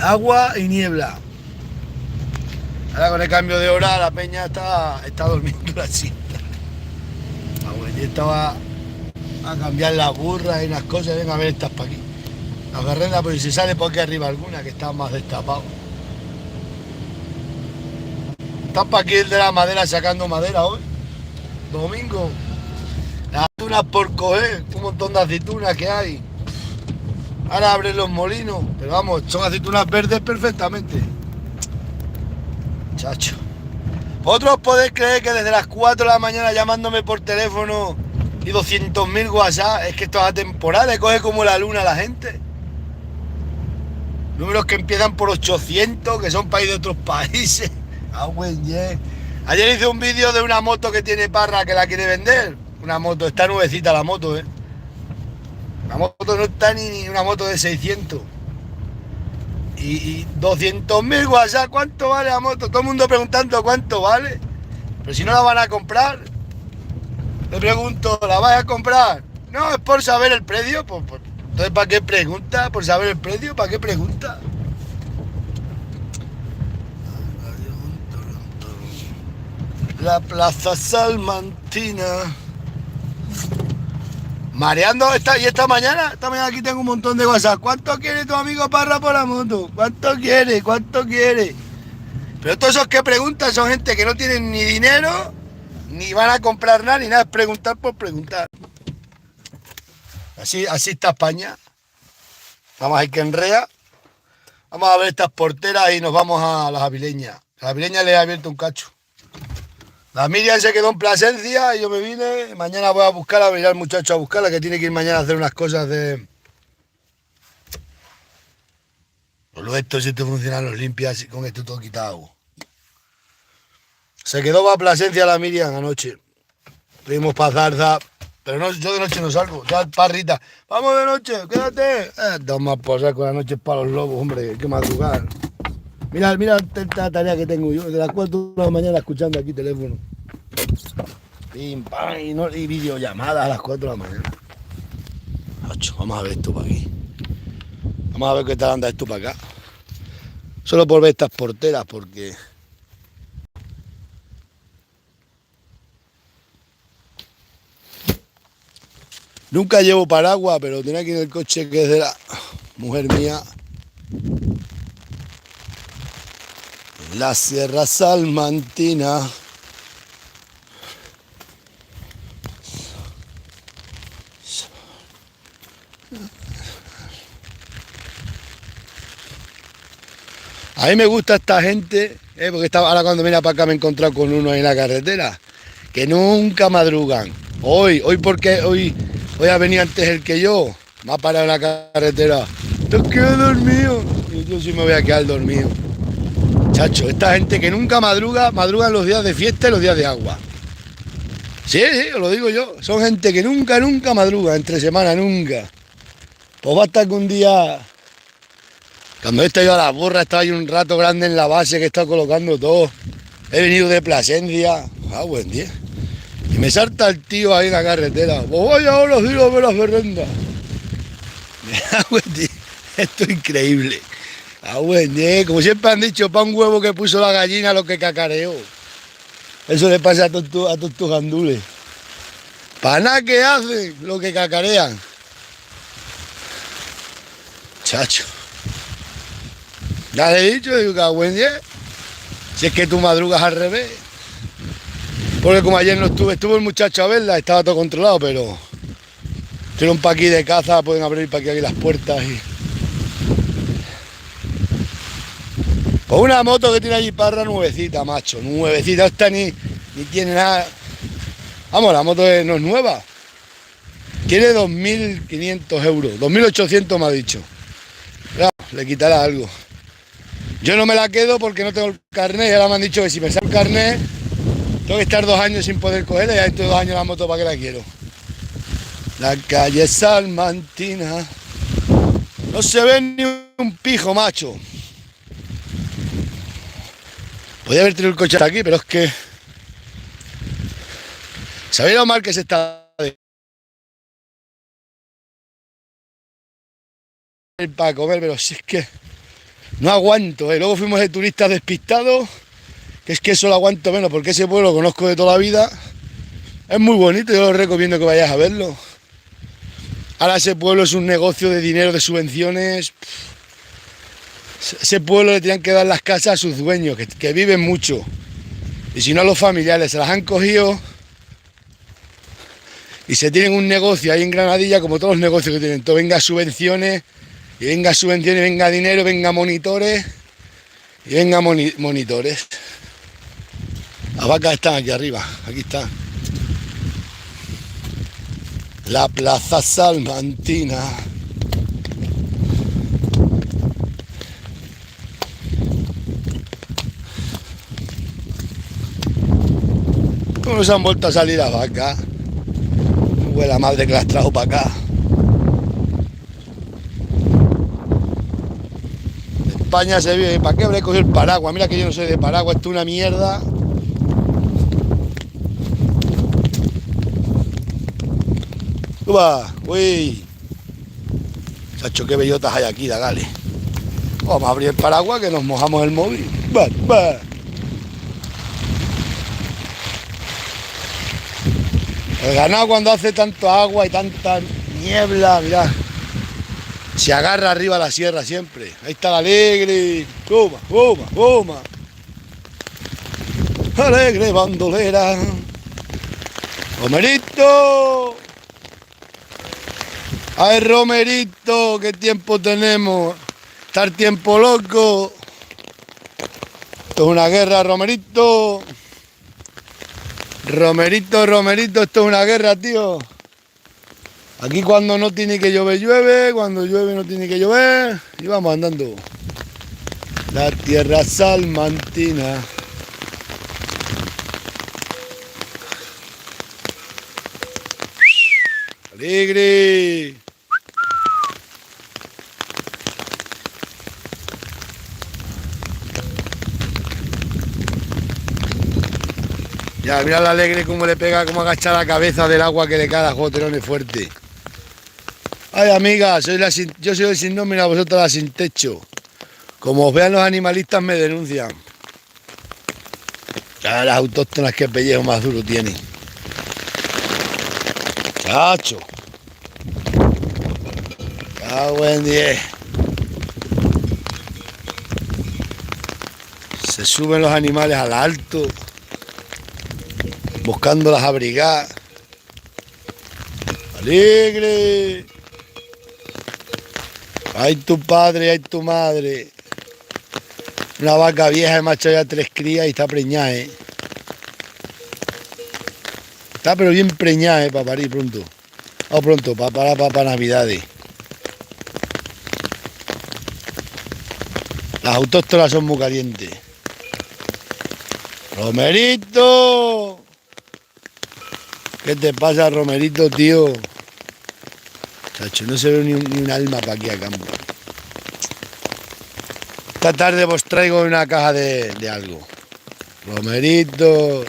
agua y niebla. Ahora con el cambio de hora la peña está durmiendo la siesta. Abuelo, estaba a cambiar las burras y unas cosas, venga a ver estas para aquí. Las garrendas, pero si sale por aquí arriba alguna que está más destapado. Están para aquí el de la madera sacando madera hoy. Domingo. Las aceitunas por coger, un montón de aceitunas que hay. Ahora abren los molinos, pero vamos, son aceitunas verdes perfectamente. Chacho. Vosotros podéis creer que desde las 4 de la mañana llamándome por teléfono y 200.000 WhatsApp, es que esto es atemporal, le coge como la luna a la gente. Números que empiezan por 800, que son países de otros países. Ah, buen yeah. Ayer hice un vídeo de una moto que tiene Parra que la quiere vender. Una moto, está nuevecita la moto, La moto no está ni una moto de 600. Y 200.000 WhatsApp, ¿cuánto vale la moto? Todo el mundo preguntando cuánto vale. Pero si no la van a comprar, le pregunto, ¿la vas a comprar? No, es por saber el precio. Entonces, ¿para qué pregunta? ¿Por saber el precio? ¿Para qué pregunta? La Plaza Salmantina. Mareando esta mañana aquí tengo un montón de WhatsApp. ¿Cuánto quiere tu amigo Parra por la moto? ¿Cuánto quiere? ¿Cuánto quiere? Pero todos esos que preguntan son gente que no tienen ni dinero, ni van a comprar nada, ni nada, es preguntar por preguntar. Así está España. Vamos a ir que enrea. Vamos a ver estas porteras y nos vamos a las avileñas. A las avileñas le he abierto un cacho. La Miriam se quedó en Plasencia y yo me vine. Mañana voy a buscarla, voy a ir al muchacho a buscarla, que tiene que ir mañana a hacer unas cosas de... Luego esto, si esto funciona, los limpias y con esto todo quitado. Se quedó para Plasencia la Miriam anoche. Fuimos para Zarza, pero no, yo de noche no salgo. Ya Parrita, vamos de noche, quédate. Toma por saco, la noche es para los lobos, hombre, hay que madrugar. Mira esta tarea que tengo yo, de las 4 de la mañana escuchando aquí teléfono. Pim, pam, y videollamadas a las 4 de la mañana. Ocho, vamos a ver esto para aquí. Vamos a ver qué tal anda esto para acá. Solo por ver estas porteras, porque... Nunca llevo paraguas, pero tenía aquí en el coche que es de la mujer mía. La Sierra Salmantina. A mí me gusta esta gente, porque ahora cuando vine para acá me he encontrado con uno ahí en la carretera, que nunca madrugan. Hoy ha venido antes el que yo, me ha parado en la carretera. Te quedas dormido. Y yo sí me voy a quedar dormido. Chacho, esta gente que nunca madrugan los días de fiesta y los días de agua. Sí, lo digo yo. Son gente que nunca madruga, entre semana, nunca. Pues basta que un día... Cuando he estado yo a la burra, estaba yo un rato grande en la base que he estado colocando todo. He venido de Plasencia. Buen día. Y me salta el tío ahí en la carretera. Pues voy ahora, sí, a ver las berrendas. Buen día. Esto es increíble. Buen día. Como siempre han dicho, pa' un huevo que puso la gallina lo que cacareó. Eso le pasa a todos tus gandules. Para nada que hacen lo que cacarean. Chacho. Ya le he dicho, digo, que buen día. Si es que tú madrugas al revés. Porque como ayer no estuvo el muchacho a verla, estaba todo controlado, pero tienen para aquí de caza, pueden abrir para aquí las puertas y... Pues una moto que tiene allí Parra nuevecita, macho, nuevecita, esta ni tiene nada. Vamos, la moto no es nueva. Tiene 2.500 euros, 2.800 me ha dicho. Claro, le quitará algo. Yo no me la quedo porque no tengo el carnet y ahora me han dicho que si me saco el carnet tengo que estar 2 años sin poder cogerla y ya dentro de 2 años la moto para qué la quiero. La calle Salmantina. No se ve ni un pijo, macho. Podría haber tenido el coche hasta aquí, pero es que... ¿Sabéis lo mal que se está para comer? Pero si es que No aguanto, ¿eh? Luego fuimos de turistas despistados, que es que eso lo aguanto menos, porque ese pueblo lo conozco de toda la vida. Es muy bonito, yo lo recomiendo que vayas a verlo. Ahora ese pueblo es un negocio de dinero, de subvenciones. Ese pueblo le tenían que dar las casas a sus dueños, que viven mucho. Y si no, a los familiares se las han cogido y se tienen un negocio ahí en Granadilla, como todos los negocios que tienen. Todo venga subvenciones, y venga subvenciones, venga dinero, venga monitores, y venga monitores. Las vacas están aquí arriba, aquí están. La Plaza Salmantina. ¿Cómo nos han vuelto a salir las vacas? Huele la madre que las trajo para acá. España se vive. ¿Para qué habré cogido el paraguas? Mira que yo no soy de paraguas, esto es una mierda. ¡Uba! ¡Uy! Chacho, qué bellotas hay aquí, dale. Vamos a abrir el paraguas que nos mojamos el móvil. ¡Va, va! El ganado cuando hace tanto agua y tanta niebla, mirad, se agarra arriba a la sierra siempre. Ahí está la alegre. ¡Toma, toma, toma! Alegre bandolera. ¡Romerito! ¡Ay, Romerito! ¡Qué tiempo tenemos! ¡Estar tiempo loco! Esto es una guerra, Romerito. Romerito, Romerito, esto es una guerra, tío. Aquí cuando no tiene que llover, llueve. Cuando llueve no tiene que llover. Y vamos andando. La tierra salmantina. Alegre. Ya, mira la alegre cómo le pega, cómo agacha la cabeza del agua que le cae a joterones fuerte. Ay, amiga, yo soy el sin nómina, vosotros la sin techo. Como os vean los animalistas me denuncian. Ya las autóctonas que pellejo más duro tienen. Chacho. Cago en 10. Se suben los animales al alto, buscándolas abrigar. Alegre. Ay tu padre, ay tu madre. Una vaca vieja, macho, ya 3 crías y está preñada, ¿eh? Está pero bien preñada, para parir pronto. O pronto, para Navidades. Las autóctonas son muy calientes. ¡Romerito! ¿Qué te pasa, Romerito, tío? Chacho, no se ve ni un alma para aquí a campo. Esta tarde os traigo una caja de algo. Romerito.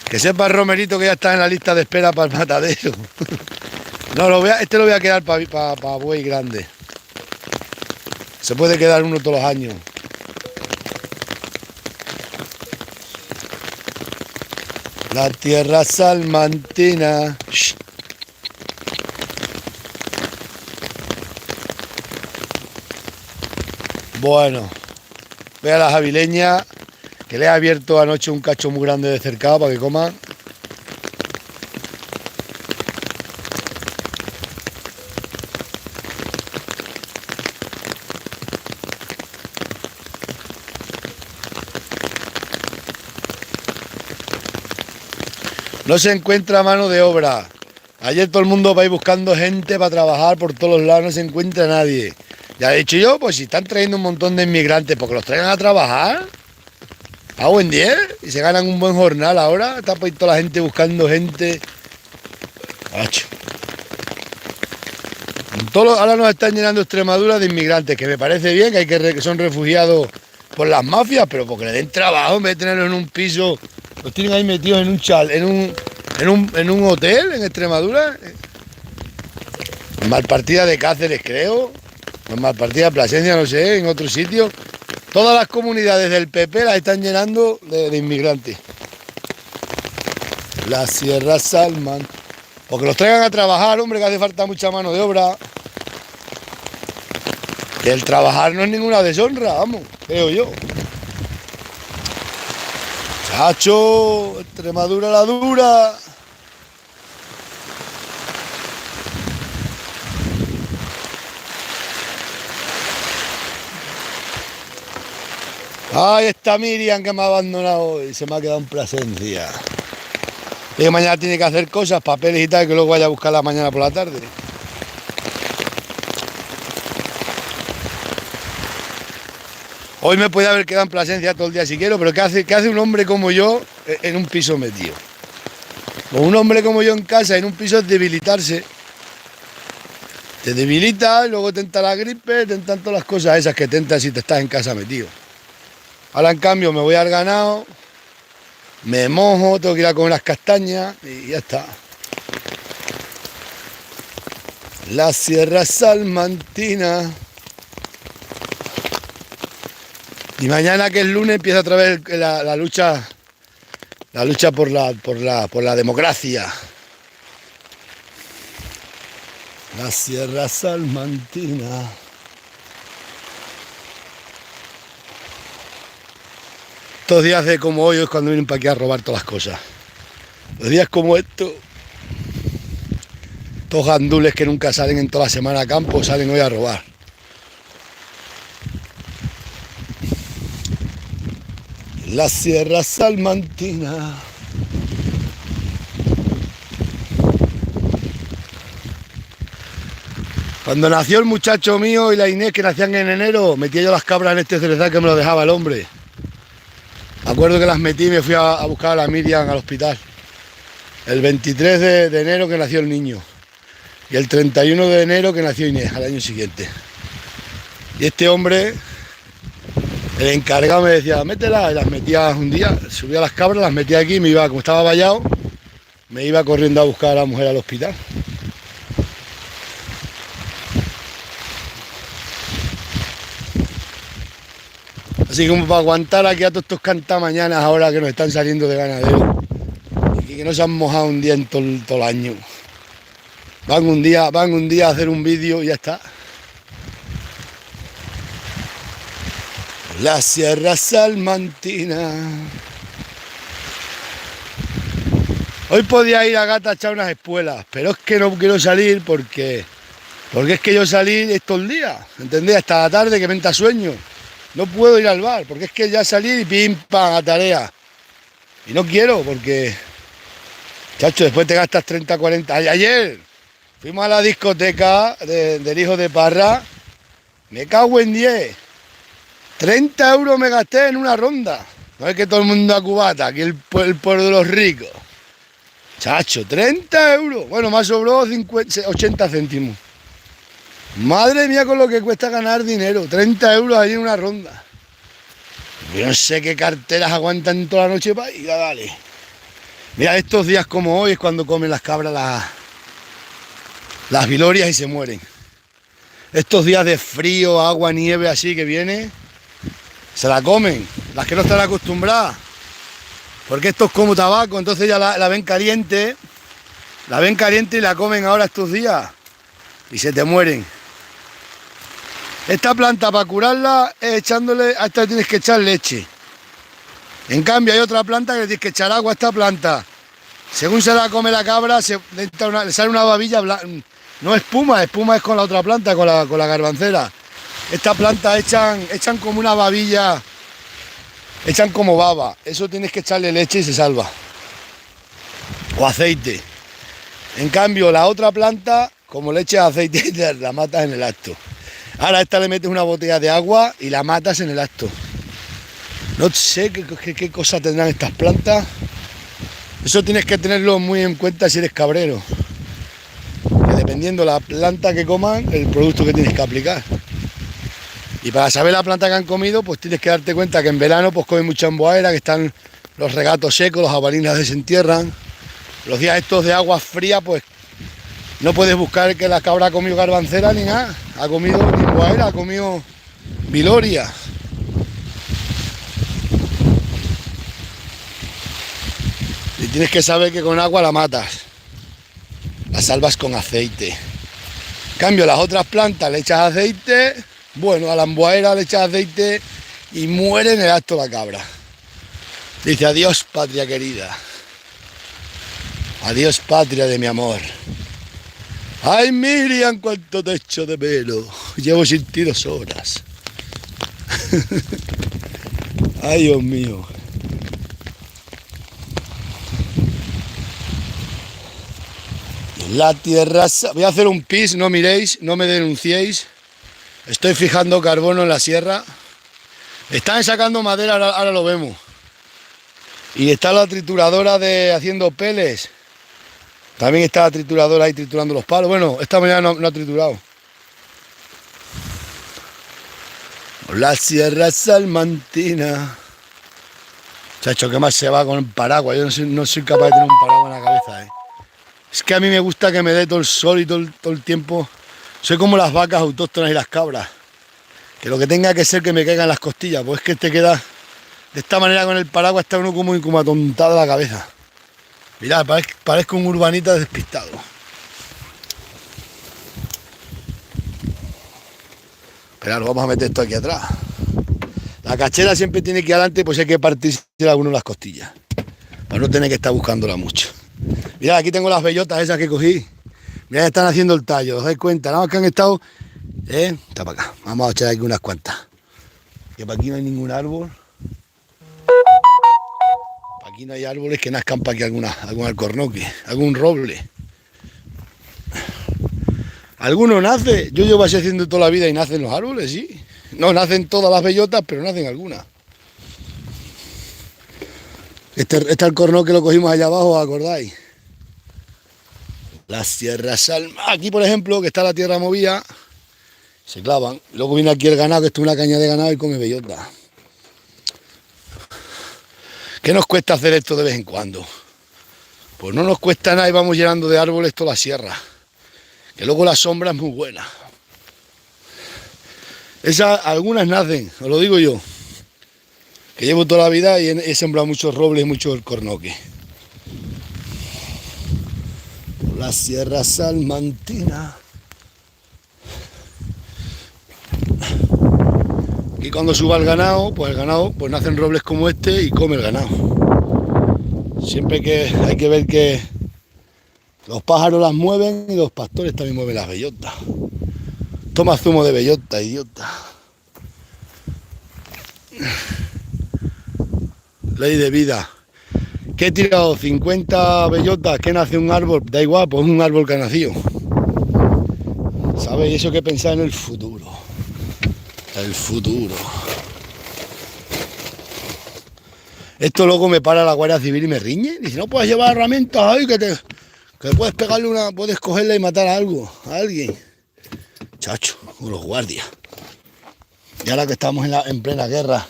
Que sepa Romerito que ya está en la lista de espera para el matadero. No, este lo voy a quedar para buey grande. Se puede quedar uno todos los años. La tierra salmantina. Shh. Bueno, ve a las avileñas, que le he abierto anoche un cacho muy grande de cercado para que coman. No se encuentra mano de obra. Ayer todo el mundo va a ir buscando gente para trabajar por todos los lados, no se encuentra nadie. Ya he dicho yo, pues si están trayendo un montón de inmigrantes, porque los traigan a trabajar. A buen 10 y se ganan un buen jornal ahora. Está por ahí toda la gente buscando gente. Macho. Ahora nos están llenando Extremadura de inmigrantes, que me parece bien, que son refugiados por las mafias, pero porque le den trabajo en vez de tenerlos en un piso. Los tienen ahí metidos en un en un hotel en Extremadura. Malpartida de Cáceres, creo. En Malpartida, Plasencia, no sé, en otro sitio. Todas las comunidades del PP las están llenando de inmigrantes. La Sierra Salman. Porque los traigan a trabajar, hombre, que hace falta mucha mano de obra. Que el trabajar no es ninguna deshonra, vamos, creo yo. Chacho, Extremadura la dura. Ay, está Miriam que me ha abandonado y se me ha quedado en Plasencia. Y que mañana tiene que hacer cosas, papeles y tal, que luego vaya a buscarla mañana por la tarde. Hoy me podía haber quedado en Plasencia todo el día si quiero, pero qué hace un hombre como yo en un piso metido? O un hombre como yo en casa, en un piso, es debilitarse. Te debilita, luego te entra la gripe, te entran todas las cosas esas que te entran si te estás en casa metido. Ahora en cambio me voy al ganado, me mojo, tengo que ir a comer las castañas y ya está. La Sierra Salmantina. Y mañana, que es lunes, empieza otra vez la lucha por la democracia. La Sierra Salmantina. Estos días de como hoy es cuando vienen para aquí a robar todas las cosas. Los días como estos, estos gandules que nunca salen en toda la semana a campo, salen hoy a robar. La Sierra Salmantina. Cuando nació el muchacho mío y la Inés, que nacían en enero, metía yo las cabras en este cerezal que me lo dejaba el hombre. Me acuerdo que las metí y me fui a buscar a la Miriam al hospital. El 23 de enero que nació el niño. Y el 31 de enero que nació Inés, al año siguiente. Y este hombre, el encargado, me decía, mételas, y las metía un día, subía las cabras, las metía aquí y me iba, como estaba vallado, me iba corriendo a buscar a la mujer al hospital. Así como para aguantar aquí a todos estos cantamañanas ahora que nos están saliendo de ganadero y que no se han mojado un día en todo el año. Van un día a hacer un vídeo y ya está. La Sierra Salmantina. Hoy podía ir a Gata a echar unas espuelas, pero es que no quiero salir porque es que yo salí estos días, ¿entendés? Hasta la tarde que me entra sueño. No puedo ir al bar, porque es que ya salí y pim, pam, a tarea. Y no quiero, porque, chacho, después te gastas 30, 40. Ayer fuimos a la discoteca del hijo de Parra, me cago en 10. 30 euros me gasté en una ronda. No es que todo el mundo a cubata, aquí el pueblo de los ricos. Chacho, 30 euros. Bueno, me sobró 80 céntimos. Madre mía con lo que cuesta ganar dinero. 30 euros ahí en una ronda. Yo no sé qué carteras aguantan toda la noche para ir, dale. Mira, estos días como hoy es cuando comen las cabras las vilorias y se mueren. Estos días de frío, agua, nieve así que viene, se la comen. Las que no están acostumbradas. Porque esto es como tabaco, entonces ya la ven caliente. La ven caliente y la comen ahora estos días. Y se te mueren. Esta planta para curarla es echándole, a esta tienes que echar leche. En cambio hay otra planta que le tienes que echar agua a esta planta. Según se la come la cabra, le sale una babilla blanca. No espuma, espuma es con la otra planta, con la garbancera. Esta planta echan como una babilla, echan como baba. Eso tienes que echarle leche y se salva. O aceite. En cambio la otra planta, como le echas aceite, la matas en el acto. Ahora a esta le metes una botella de agua y la matas en el acto. No sé qué cosa tendrán estas plantas. Eso tienes que tenerlo muy en cuenta si eres cabrero. Que dependiendo la planta que coman, el producto que tienes que aplicar. Y para saber la planta que han comido, pues tienes que darte cuenta que en verano pues comen mucha emboaera, que están los regatos secos, los jabalinas desentierran. Los días estos de agua fría, pues no puedes buscar que la cabra ha comido garbancera ni nada. ha comido Timbuaera, ha comido Viloria. Y tienes que saber que con agua la matas, la salvas con aceite. En cambio, las otras plantas le echas aceite, bueno, a la ambuaera le echas aceite y muere en el acto la cabra. Dice, adiós patria querida, adiós patria de mi amor. Ay Miriam, cuánto te echo de pelo, llevo sin ti 2 horas. Ay Dios mío. La tierra... Voy a hacer un pis, no miréis, no me denunciéis. Estoy fijando carbono en la sierra. Están sacando madera, ahora lo vemos. Y está la trituradora de haciendo peles. También está la trituradora ahí triturando los palos. Bueno, esta mañana no ha triturado. La sierra salmantina. Chacho, ¿qué más se va con el paraguas? Yo no soy capaz de tener un paraguas en la cabeza, Es que a mí me gusta que me dé todo el sol y todo el tiempo. Soy como las vacas autóctonas y las cabras. Que lo que tenga que ser que me caigan las costillas. Pues es que te queda... De esta manera con el paraguas está uno como atontado a la cabeza. Mirad, parezco un urbanita despistado. Pero vamos a meter esto aquí atrás. La cachera siempre tiene que ir adelante, pues hay que partirse alguno las costillas. Para no tener que estar buscándola mucho. Mirad, aquí tengo las bellotas esas que cogí. Mirad, están haciendo el tallo, ¿os dais cuenta? Nada más que han estado... Está para acá. Vamos a echar aquí unas cuantas. Que para aquí no hay ningún árbol. Para aquí no hay árboles que nazcan para aquí algún alcornoque, algún roble. Alguno nace. Yo llevo así haciendo toda la vida y nacen los árboles, sí. No nacen todas las bellotas, pero nacen algunas. Este alcornoque lo cogimos allá abajo, ¿os acordáis? Las sierras salma. Aquí, por ejemplo, que está la tierra movida, se clavan. Luego viene aquí el ganado, que esto es una caña de ganado y come bellota. ¿Qué nos cuesta hacer esto de vez en cuando? Pues no nos cuesta nada y vamos llenando de árboles toda la sierra. Que luego la sombra es muy buena. Algunas nacen, os lo digo yo. Que llevo toda la vida y he sembrado muchos robles y mucho alcornoque. La sierra salmantina. Y cuando suba el ganado pues nacen robles como este y come el ganado. Siempre que hay que ver que los pájaros las mueven y los pastores también mueven las bellotas. Toma zumo de bellota, idiota. Ley de vida. ¿Qué he tirado? 50 bellotas. ¿Qué nace un árbol? Da igual, pues un árbol que ha nacido. ¿Sabéis? Eso que pensar en el futuro. El futuro. Esto luego me para la Guardia Civil y me riñe. Dice, no puedes llevar herramientas ahí que puedes pegarle puedes cogerla y matar a alguien. Chacho, con los guardias. Y ahora que estamos en plena guerra,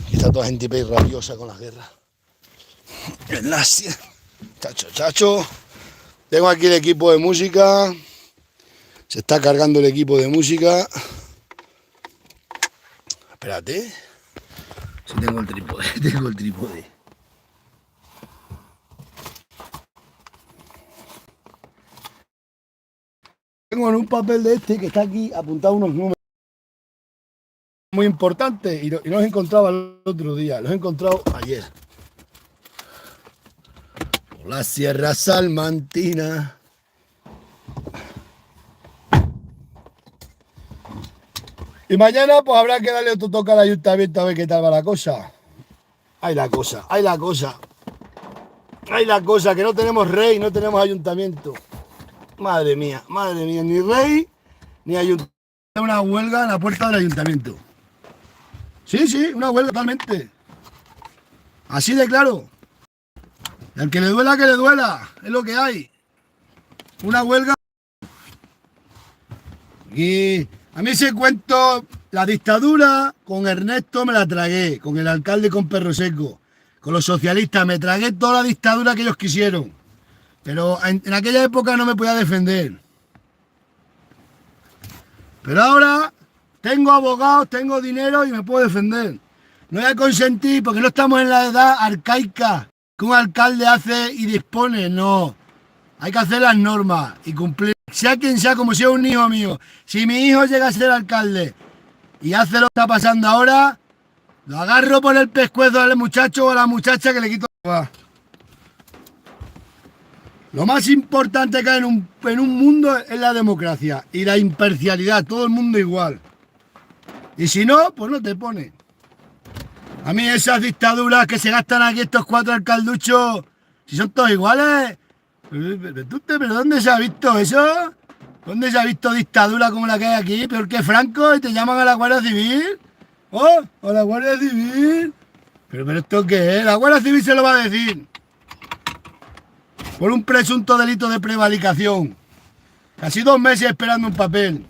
y está toda gente rabiosa con la guerra. Chacho. Tengo aquí el equipo de música. Se está cargando el equipo de música. Espérate. Si tengo el trípode. Tengo en un papel de este que está aquí apuntado unos números muy importantes y los he encontrado el otro día, los he encontrado ayer. Por la sierra salmantina. Y mañana pues habrá que darle otro toque al ayuntamiento a ver qué tal va la cosa. Hay la cosa, que no tenemos rey, no tenemos ayuntamiento. Madre mía, ni rey ni ayuntamiento. Una huelga en la puerta del ayuntamiento. Sí, una huelga totalmente. Así de claro. Y al que le duela, es lo que hay. Una huelga. Y a mí ese cuento, la dictadura, con Ernesto me la tragué, con el alcalde con Perro Seco, con los socialistas, me tragué toda la dictadura que ellos quisieron. Pero en aquella época no me podía defender. Pero ahora tengo abogados, tengo dinero y me puedo defender. No voy a consentir porque no estamos en la edad arcaica que un alcalde hace y dispone, no. Hay que hacer las normas y cumplir. Sea quien sea, como sea un hijo mío. Si mi hijo llega a ser alcalde y hace lo que está pasando ahora, lo agarro por el pescuezo al muchacho o a la muchacha que le quito la... Lo más importante que hay en un mundo es la democracia y la imparcialidad, todo el mundo igual. Y si no, pues no te pone. A mí esas dictaduras que se gastan aquí estos 4 alcalduchos, si son todos iguales, ¿pero dónde se ha visto eso? ¿Dónde se ha visto dictadura como la que hay aquí? Peor que Franco y te llaman a la Guardia Civil. ¡Oh! ¡A la Guardia Civil! ¿Pero esto qué es? La Guardia Civil se lo va a decir. Por un presunto delito de prevaricación. Casi 2 meses esperando un papel.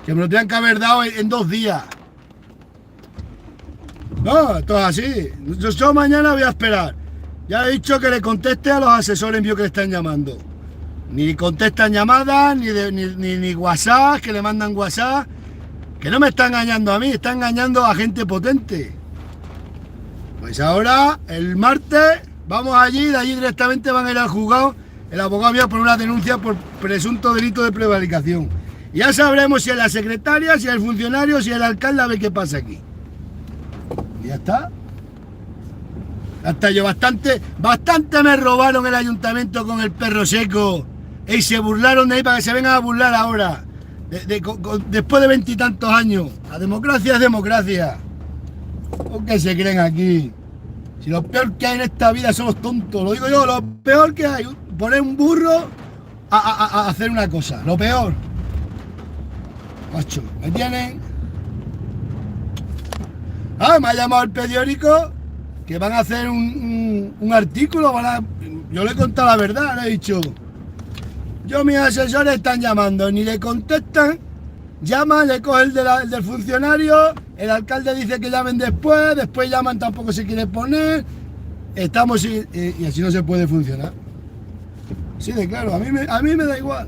Que me lo tenían que haber dado en 2 días. No, esto es así. Yo mañana voy a esperar. Ya he dicho que le conteste a los asesores míos que le están llamando. Ni contestan llamadas, ni WhatsApp, que le mandan WhatsApp. Que no me está engañando a mí, está engañando a gente potente. Pues ahora, el martes, vamos allí, de allí directamente van a ir al juzgado. El abogado va a poner una denuncia por presunto delito de prevaricación. Y ya sabremos si es la secretaria, si es el funcionario, si es el alcalde, a ver qué pasa aquí. Y ya está. Hasta yo bastante me robaron el ayuntamiento con el perro seco. Y se burlaron de ahí para que se vengan a burlar ahora. Después de 20 y tantos años. La democracia es democracia. ¿O qué se creen aquí? Si lo peor que hay en esta vida son los tontos. Lo digo yo, lo peor que hay. Poner un burro a hacer una cosa. Lo peor. Macho, ¿me tienen? Me ha llamado el periódico que van a hacer un artículo. Yo le he contado la verdad, le he dicho. Mis asesores están llamando, ni le contestan. Llaman, le coge el del funcionario. El alcalde dice que llamen después llaman, tampoco se quiere poner. Estamos y así no se puede funcionar. Sí, de claro, a mí me da igual.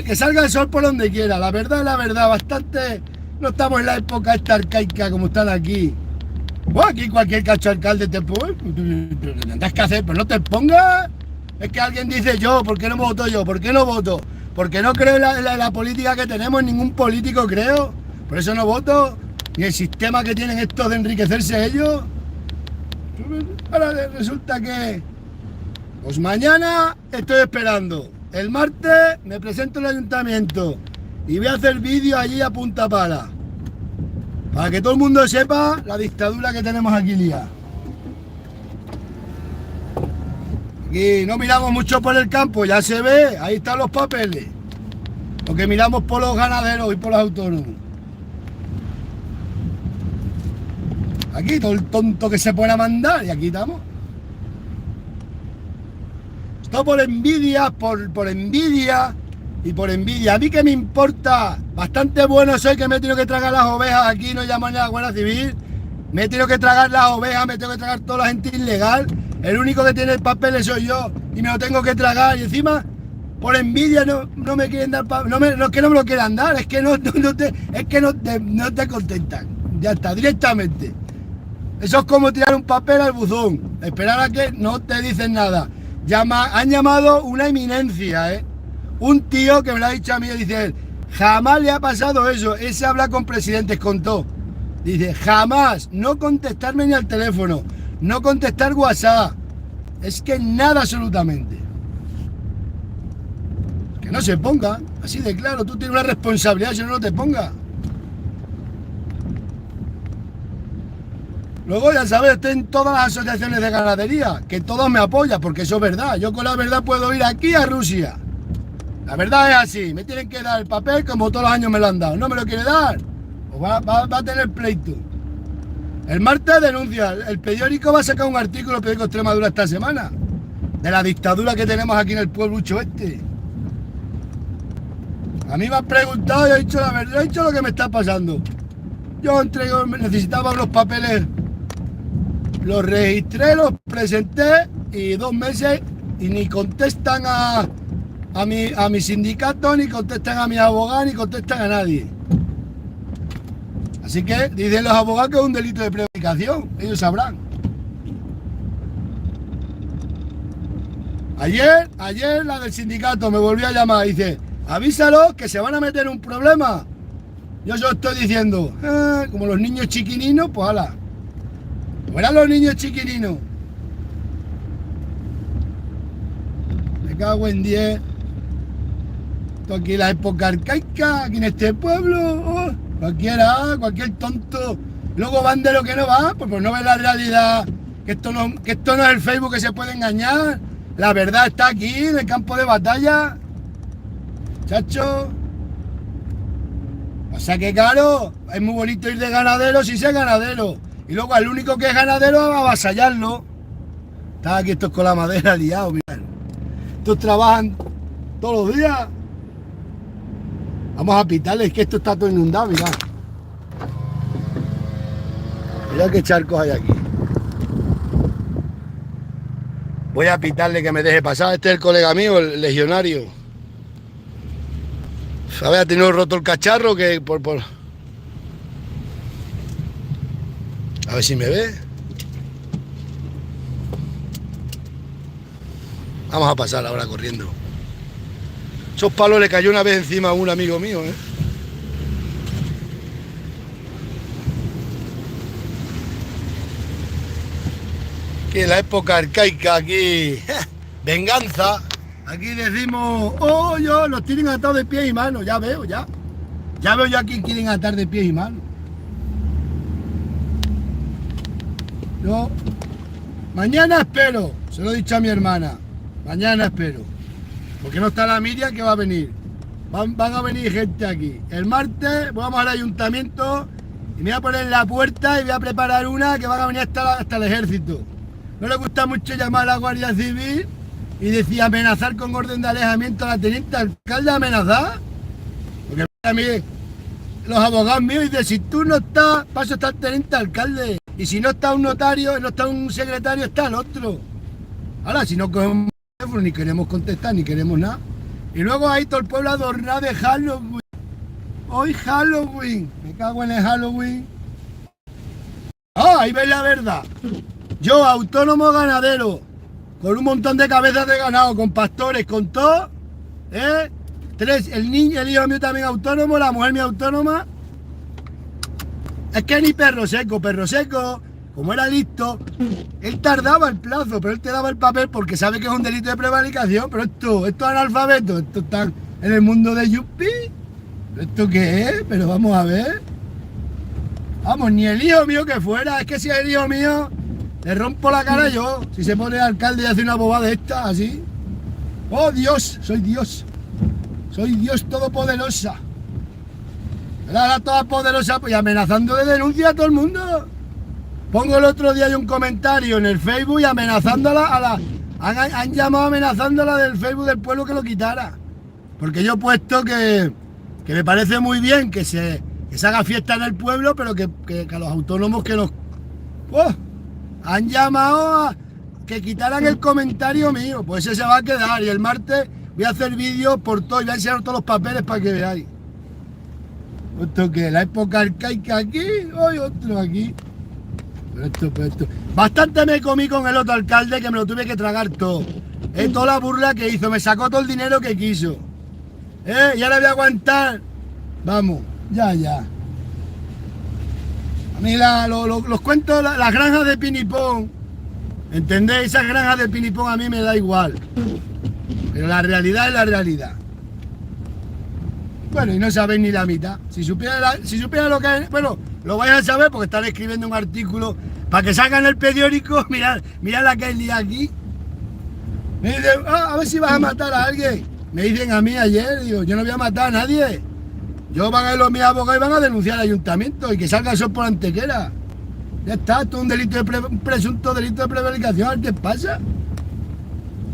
Que salga el sol por donde quiera. La verdad es la verdad, bastante. No estamos en la época esta arcaica como están aquí. Aquí cualquier cacho alcalde te pone. Tendrás que hacer, pero no te pongas. Es que alguien dice yo, ¿por qué no voto yo? ¿Por qué no voto? Porque no creo en la política que tenemos, en ningún político creo. Por eso no voto. Ni el sistema que tienen estos de enriquecerse ellos. Ahora resulta que... Pues mañana estoy esperando. El martes me presento en el ayuntamiento. Y voy a hacer vídeo allí a punta pala. Para que todo el mundo sepa la dictadura que tenemos aquí liada. Aquí no miramos mucho por el campo, ya se ve, ahí están los papeles. Lo que miramos por los ganaderos y por los autónomos. Aquí todo el tonto que se pone a mandar y aquí estamos. Esto por envidia, por envidia y por envidia. A mí que me importa, bastante bueno soy que me he tenido que tragar las ovejas aquí, no llaman a la Guardia Civil. Me he tenido que tragar las ovejas, me tengo que tragar toda la gente ilegal. El único que tiene el papel soy yo y me lo tengo que tragar. Y encima, por envidia no me quieren dar papel. No es que no me lo quieran dar, es que no te contentan. Ya está, directamente. Eso es como tirar un papel al buzón, esperar a que no te dicen nada. Han llamado una eminencia, ¿eh? Un tío que me lo ha dicho a mí, dice él, jamás le ha pasado eso. Él se habla con presidentes, contó. Dice, jamás, no contestarme ni al teléfono, no contestar WhatsApp. Es que nada absolutamente. Que no se ponga, así de claro, tú tienes una responsabilidad, si no te ponga. Luego, ya sabes, estoy en todas las asociaciones de ganadería, que todos me apoyan, porque eso es verdad. Yo con la verdad puedo ir aquí a Rusia. La verdad es así, me tienen que dar el papel como todos los años me lo han dado. ¿No me lo quiere dar? Pues va a tener pleito. El martes denuncia, el periódico va a sacar un artículo, el periódico Extremadura esta semana, de la dictadura que tenemos aquí en el pueblucho este. A mí me han preguntado y he dicho la verdad, he dicho lo que me está pasando. Yo necesitaba unos papeles, los registré, los presenté y 2 meses y ni contestan a mi sindicato, ni contestan a mis abogados, ni contestan a nadie. Así que dicen los abogados que es un delito de prevaricación, ellos sabrán. Ayer la del sindicato me volvió a llamar y dice, avísalos que se van a meter en un problema. Yo solo estoy diciendo, como los niños chiquininos, pues ala. ¿Cómo eran los niños chiquininos? Me cago en 10. Esto aquí la época arcaica, aquí en este pueblo. Cualquier tonto. Luego van de lo que no va, pues no ven la realidad. Que esto no es el Facebook que se puede engañar. La verdad está aquí, en el campo de batalla. Chacho. O sea que claro, es muy bonito ir de ganadero si sé ganadero. Y luego al único que es ganadero a avasallarlo. Están aquí estos con la madera liados, mirad. Estos trabajan todos los días. Vamos a pitarles que esto está todo inundado, mirad. Mirad qué charcos hay aquí. Voy a pitarle que me deje pasar. Este es el colega mío, el legionario. Había tenido roto el cacharro que por... A ver si me ve. Vamos a pasar ahora corriendo. Esos palos le cayó una vez encima a un amigo mío, ¿eh? Que en la época arcaica aquí, venganza, aquí decimos, oh, yo los tienen atados de pies y manos, ya veo yo a quién quieren atar de pies y manos. Yo, mañana espero, se lo he dicho a mi hermana, mañana espero, porque no está la Miriam que va a venir, van a venir gente aquí. El martes vamos al ayuntamiento y me voy a poner en la puerta y voy a preparar una que van a venir hasta el ejército. No le gusta mucho llamar a la Guardia Civil y decir amenazar con orden de alejamiento a la teniente alcalde, amenazar. Porque a mí, los abogados míos dicen, si tú no estás, paso está el teniente alcalde. Y si no está un notario, no está un secretario, está el otro. Ahora, si no cogemos el teléfono, ni queremos contestar, ni queremos nada. Y luego ahí todo el pueblo adornado de Halloween. Hoy Halloween. Me cago en el Halloween. Ahí ves la verdad. Yo, autónomo ganadero, con un montón de cabezas de ganado, con pastores, con todo, el hijo mío también autónomo, la mujer mía autónoma. Es que ni perro seco, como era listo, él tardaba el plazo, pero él te daba el papel porque sabe que es un delito de prevaricación, pero esto es analfabeto, esto está en el mundo de Yupi. ¿Esto qué es? Pero vamos a ver. Vamos, ni el hijo mío que fuera, es que si es el hijo mío... Le rompo la cara yo, si se pone alcalde y hace una bobada de esta, así. ¡Oh, Dios! Soy Dios. Soy Dios todopoderosa. La todopoderosa, pues amenazando de denuncia a todo el mundo. Pongo el otro día un comentario en el Facebook y amenazándola han llamado amenazándola del Facebook del pueblo que lo quitara. Porque yo he puesto que me parece muy bien que se haga fiesta en el pueblo, pero que a los autónomos que nos... ¡Oh! Han llamado a que quitaran el comentario mío, pues ese se va a quedar. Y el martes voy a hacer vídeos por todo y voy a enseñar todos los papeles para que veáis. Esto que la época arcaica aquí, hoy otro aquí. Pero esto. Bastante me comí con el otro alcalde que me lo tuve que tragar todo. Toda la burla que hizo, me sacó todo el dinero que quiso. Y ahora voy a aguantar. Vamos, ya. A mí los cuentos, las granjas de Pinipón, ¿entendéis? Esas granjas de Pinipón a mí me da igual. Pero la realidad es la realidad. Bueno, y no sabéis ni la mitad. Si supiera lo que hay... Bueno, lo vais a saber porque están escribiendo un artículo para que salgan el periódico. Mirad la que hay día aquí. Me dicen, a ver si vas a matar a alguien. Me dicen a mí ayer, digo, yo no voy a matar a nadie. Yo van a ir los mis abogados y van a denunciar al ayuntamiento y que salga eso por Antequera. Ya está, esto es un delito un presunto delito de prevaricación. ¿Qué pasa?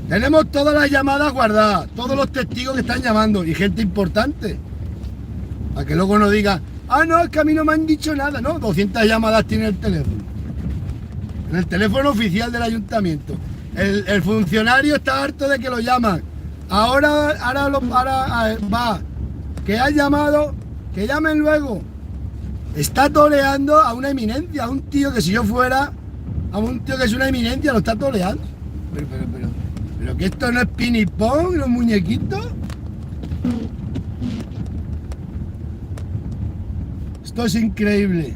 Tenemos todas las llamadas guardadas, todos los testigos que están llamando y gente importante. Para que luego no digan, no, es que a mí no me han dicho nada. No, 200 llamadas tiene el teléfono. En el teléfono oficial del ayuntamiento. El funcionario está harto de que lo llaman. Va, que ha llamado, que llamen luego. Está toreando a una eminencia, a un tío que si yo fuera, a un tío que es una eminencia, lo está toreando. Pero que esto no es pinipón, los muñequitos. Esto es increíble.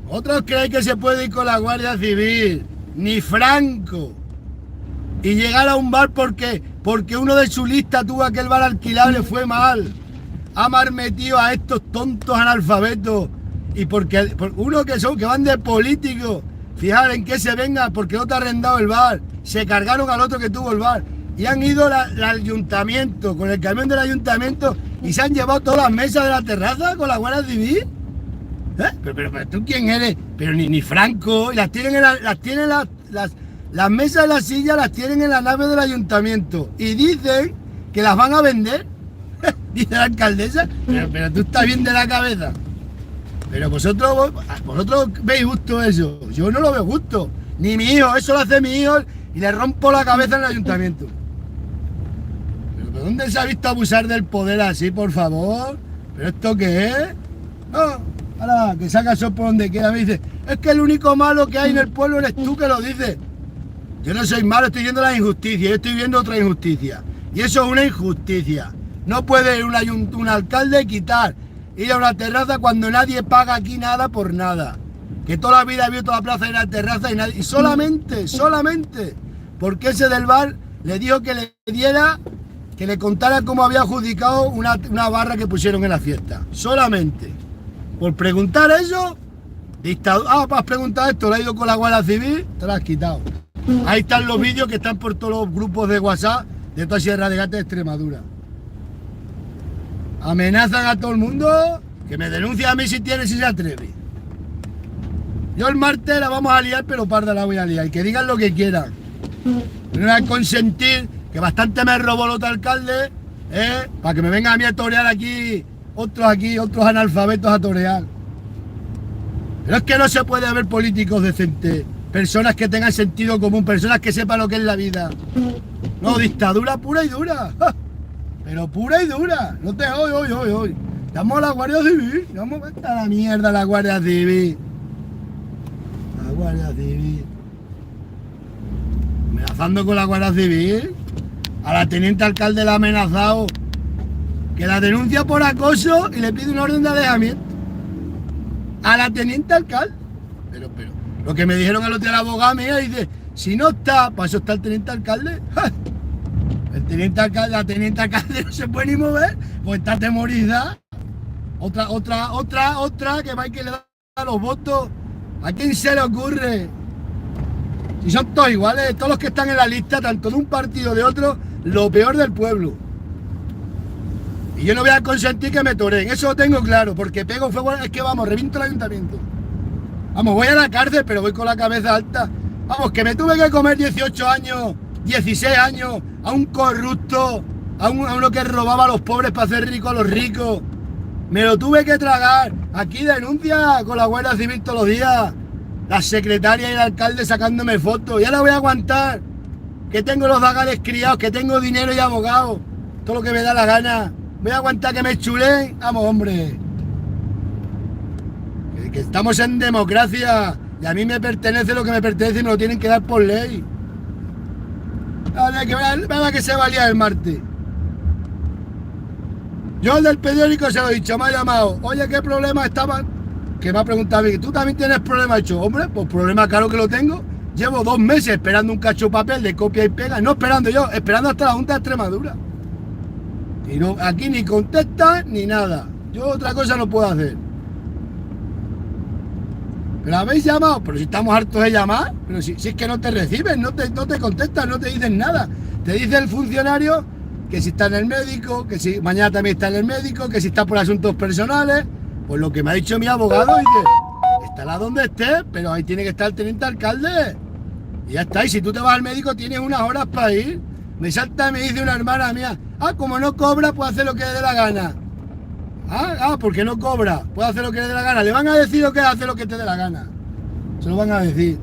Otros creen que se puede ir con la Guardia Civil, ni Franco, y llegar a un bar porque uno de su lista tuvo aquel bar alquilado y le fue mal. Ha metido a estos tontos analfabetos y porque uno que van de políticos, fijar en qué se venga porque no te ha arrendado el bar, se cargaron al otro que tuvo el bar y han ido al ayuntamiento con el camión del ayuntamiento y se han llevado todas las mesas de la terraza con la Guardia Civil. Pero tú quién eres, pero ni Franco, y las tienen las mesas de la silla las tienen en la nave del ayuntamiento y dicen que las van a vender. Dice la alcaldesa, pero tú estás bien de la cabeza. Pero vosotros veis justo eso. Yo no lo veo justo. Ni mi hijo, eso lo hace mi hijo y le rompo la cabeza en el ayuntamiento. ¿Pero dónde se ha visto abusar del poder así, por favor? ¿Pero esto qué es? No, ahora que saca eso por donde quiera. Me dice, es que el único malo que hay en el pueblo eres tú que lo dices. Yo no soy malo, estoy viendo la injusticia, yo estoy viendo otra injusticia. Y eso es una injusticia. No puede un alcalde ir a una terraza cuando nadie paga aquí nada por nada. Que toda la vida ha habido toda la plaza en la terraza y solamente, porque ese del bar le dijo que le contara cómo había adjudicado una barra que pusieron en la fiesta. Solamente. Por preguntar eso, has preguntado esto, le ha ido con la Guardia Civil, te lo has quitado. Ahí están los vídeos que están por todos los grupos de WhatsApp de toda Sierra de Gata de Extremadura. Amenazan a todo el mundo que me denuncie a mí si se atreve. Yo el martes la vamos a liar, pero parda la voy a liar. Y que digan lo que quieran. No voy a consentir que bastante me robó el otro alcalde, para que me vengan a mí a torear aquí, otros analfabetos a torear. Pero es que no se puede haber políticos decentes, personas que tengan sentido común, personas que sepan lo que es la vida. No, dictadura pura y dura. ¡Ja! Pero pura y dura. No te hoy. Estamos a la Guardia Civil. Vamos a la mierda la Guardia Civil. La Guardia Civil. Amenazando con la Guardia Civil. A la teniente alcalde la ha amenazado. Que la denuncia por acoso y le pide una orden de alejamiento. A la teniente alcalde. Pero. Lo que me dijeron el otro día la abogada mía dice, si no está, para eso está el teniente alcalde. ¡Ja! La teniente alcalde no se puede ni mover, pues está atemorizada. Otra que va y que le da los votos. ¿A quién se le ocurre? Si son todos iguales, todos los que están en la lista, tanto de un partido o de otro, lo peor del pueblo. Y yo no voy a consentir que me toreen, eso lo tengo claro, porque pego fuego, es que vamos, reviento el ayuntamiento. Vamos, voy a la cárcel, pero voy con la cabeza alta. Vamos, que me tuve que comer 18 años, 16 años, a un corrupto, a uno que robaba a los pobres para hacer ricos a los ricos. Me lo tuve que tragar. Aquí denuncia con la Guardia Civil todos los días. La secretaria y el alcalde sacándome fotos. Ya la voy a aguantar. Que tengo los vagales criados, que tengo dinero y abogado. Todo lo que me da la gana. Voy a aguantar que me chulen. Vamos, hombre. Que estamos en democracia. Y a mí me pertenece lo que me pertenece y me lo tienen que dar por ley. Dale, que vaya que se valía el martes. Yo el del periódico se lo he dicho, me ha llamado. Oye, ¿qué problema estaban? Que me ha preguntado a mí, ¿tú también tienes problemas? He dicho, hombre, pues problema claro que lo tengo. Llevo 2 meses esperando un cacho de papel de copia y pega. No esperando yo, esperando hasta la Junta de Extremadura. Y no, aquí ni contesta ni nada. Yo otra cosa no puedo hacer. ¿Pero habéis llamado? Pero si estamos hartos de llamar. Pero si es que no te reciben, no te contestan, no te dicen nada. Te dice el funcionario que si está en el médico, que si mañana también está en el médico, que si está por asuntos personales. Pues lo que me ha dicho mi abogado es que estará donde esté, pero ahí tiene que estar el teniente alcalde. Y ya está, y si tú te vas al médico tienes unas horas para ir. Me salta y me dice una hermana mía, como no cobra, puede hacer lo que le dé la gana. Porque no cobra, puede hacer lo que le dé la gana. Le van a decir lo que hace lo que te dé la gana. Se lo van a decir.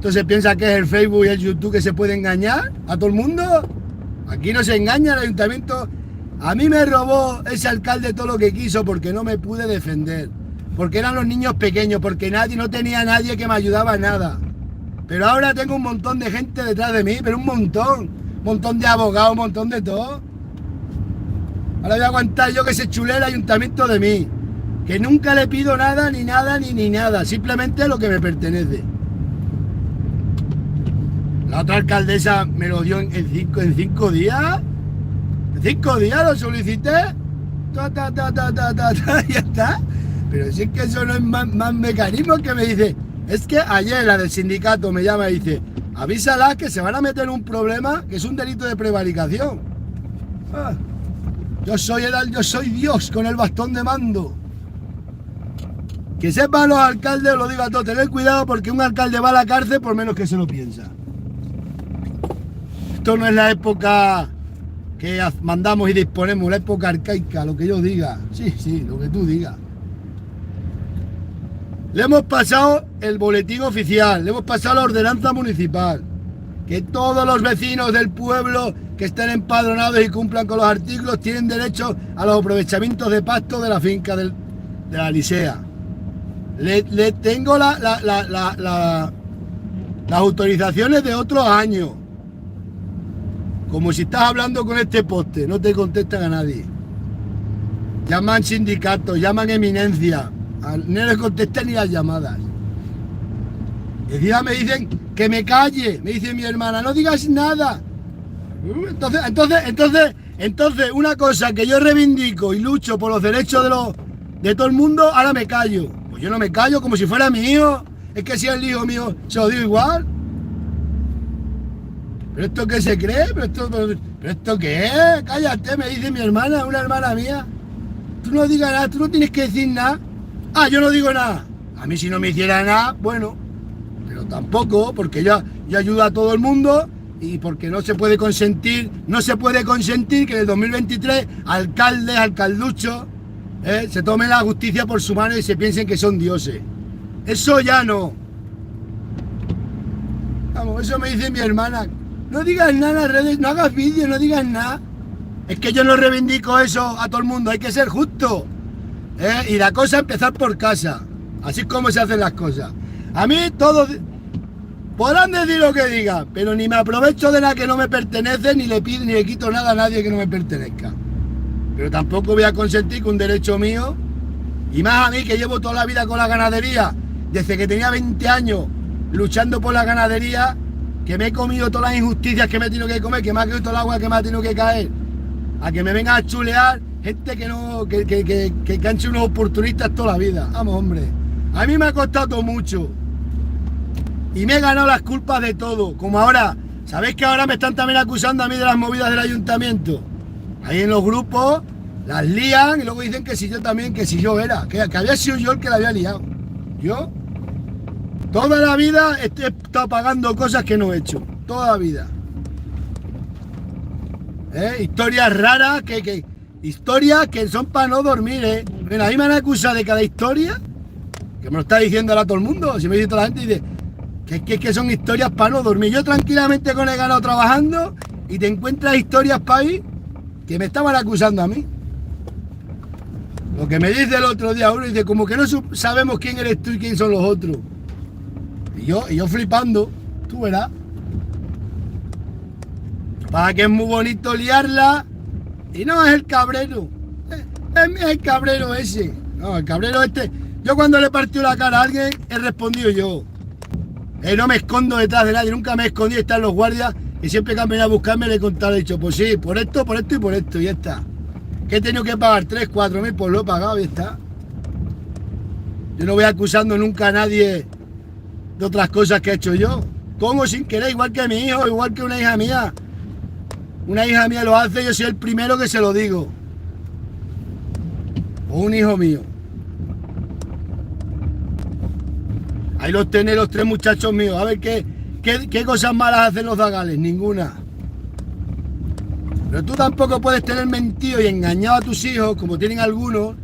Entonces piensa que es el Facebook y el YouTube que se puede engañar a todo el mundo. Aquí no se engaña el ayuntamiento. A mí me robó ese alcalde todo lo que quiso porque no me pude defender. Porque eran los niños pequeños, porque no tenía nadie que me ayudaba en nada. Pero ahora tengo un montón de gente detrás de mí, pero un montón. Un montón de abogados, un montón de todo. Ahora voy a aguantar yo que se chule el ayuntamiento de mí. Que nunca le pido nada, ni nada, ni nada. Simplemente lo que me pertenece. La otra alcaldesa me lo dio en 5 días. En 5 días lo solicité. Ya está. Pero si es que eso no es más mecanismo que me dice. Es que ayer la del sindicato me llama y dice, avísala que se van a meter en un problema que es un delito de prevaricación. Yo soy Dios con el bastón de mando. Que sepan los alcaldes, os lo digo a todos, tened cuidado porque un alcalde va a la cárcel por menos que se lo piensa. Esto no es la época que mandamos y disponemos, la época arcaica, lo que yo diga. Sí, lo que tú digas. Le hemos pasado el boletín oficial, le hemos pasado la ordenanza municipal. Que todos los vecinos del pueblo que estén empadronados y cumplan con los artículos tienen derecho a los aprovechamientos de pasto de la finca de la Licea. Le tengo las autorizaciones de otros años. Como si estás hablando con este poste, no te contestan a nadie. Llaman sindicatos, llaman eminencia. No les contestan ni las llamadas. Y encima me dicen que me calle. Me dice mi hermana, no digas nada. Entonces, una cosa que yo reivindico y lucho por los derechos de todo el mundo, ahora me callo. Pues yo no me callo como si fuera mi hijo. Es que si es el hijo mío, se lo digo igual. ¿Pero esto qué se cree? ¿Pero esto qué es? Cállate, me dice mi hermana, una hermana mía. Tú no digas nada, tú no tienes que decir nada. Yo no digo nada. A mí si no me hiciera nada, bueno. Pero tampoco, porque yo ayudo a todo el mundo y porque no se puede consentir que en el 2023 alcaldes, alcalduchos, se tomen la justicia por su mano y se piensen que son dioses. Eso ya no. Vamos, eso me dice mi hermana. No digas nada en las redes, no hagas vídeos, no digas nada. Es que yo no reivindico eso a todo el mundo, hay que ser justo. Y la cosa es empezar por casa. Así es como se hacen las cosas. A mí todos podrán decir lo que digan, pero ni me aprovecho de nada que no me pertenece, ni le pido ni le quito nada a nadie que no me pertenezca. Pero tampoco voy a consentir que un derecho mío, y más a mí que llevo toda la vida con la ganadería, desde que tenía 20 años luchando por la ganadería, que me he comido todas las injusticias que me he tenido que comer, que me ha caído todo el agua que me ha tenido que caer, a que me vengan a chulear gente que han sido unos oportunistas toda la vida. Vamos, hombre, a mí me ha costado todo mucho y me he ganado las culpas de todo, como ahora. ¿Sabéis que ahora me están también acusando a mí de las movidas del ayuntamiento? Ahí en los grupos las lían y luego dicen que si yo también, que si yo era, que había sido yo el que la había liado. Yo toda la vida he estado pagando cosas que no he hecho, toda la vida. Historias raras, historias que son para no dormir, Mira, a mí me han acusado de cada historia, que me lo está diciendo ahora todo el mundo, si me dice toda la gente, dice que son historias para no dormir. Yo tranquilamente con el ganado trabajando y te encuentras historias para ahí que me estaban acusando a mí. Lo que me dice el otro día uno, dice, como que no sabemos quién eres tú y quién son los otros. Y yo flipando, tú verás. Para que es muy bonito liarla. Y no es el cabrero. Es el cabrero ese. No, el cabrero este. Yo cuando le partió la cara a alguien, he respondido yo. No me escondo detrás de nadie. Nunca me he escondido. Están los guardias. Y siempre que han venido a buscarme le he contado. He dicho, pues sí, por esto y por esto. Y ya está. Que he tenido que pagar 3, 4 mil, pues lo he pagado y ya está. Yo no voy acusando nunca a nadie de otras cosas que he hecho yo. Como sin querer, igual que mi hijo, igual que una hija mía. Una hija mía lo hace, yo soy el primero que se lo digo. O un hijo mío. Ahí los tenéis los 3 muchachos míos. A ver qué cosas malas hacen los zagales. Ninguna. Pero tú tampoco puedes tener mentido y engañado a tus hijos, como tienen algunos,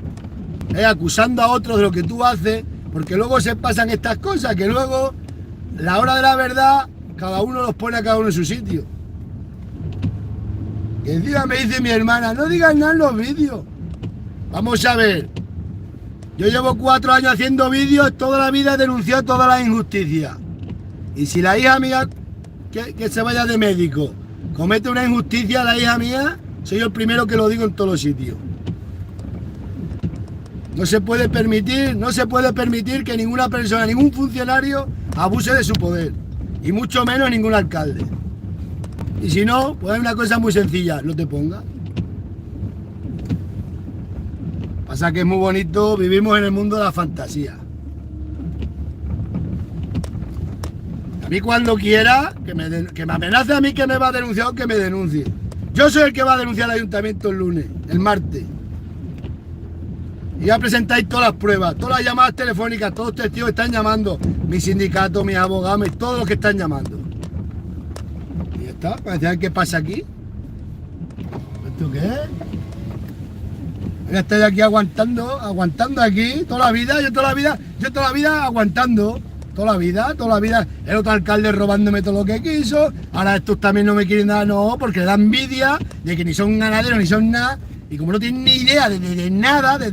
acusando a otros de lo que tú haces, porque luego se pasan estas cosas, que luego la hora de la verdad, cada uno los pone a cada uno en su sitio. Y encima me dice mi hermana, no digas nada en los vídeos. Vamos a ver. Yo llevo 4 años haciendo vídeos, toda la vida he denunciado todas las injusticias. Y si la hija mía, que se vaya de médico, comete una injusticia, la hija mía, soy yo el primero que lo digo en todos los sitios. No se puede permitir que ninguna persona, ningún funcionario abuse de su poder. Y mucho menos ningún alcalde. Y si no, pues hay una cosa muy sencilla, no te pongas. Pasa que es muy bonito, vivimos en el mundo de la fantasía. A mí cuando quiera, que me amenace a mí que me va a denunciar o que me denuncie. Yo soy el que va a denunciar al ayuntamiento el lunes, el martes. Y ya presentáis todas las pruebas, todas las llamadas telefónicas, todos los testigos están llamando. Mi sindicato, mis abogados, todos los que están llamando. Y ya está, para decir qué pasa aquí. ¿Esto qué es? Yo estoy aquí aguantando aquí toda la vida, yo toda la vida aguantando, toda la vida, el otro alcalde robándome todo lo que quiso, ahora estos también no me quieren dar, no, porque le da envidia de que ni son ganaderos ni son nada, y como no tienen ni idea de nada de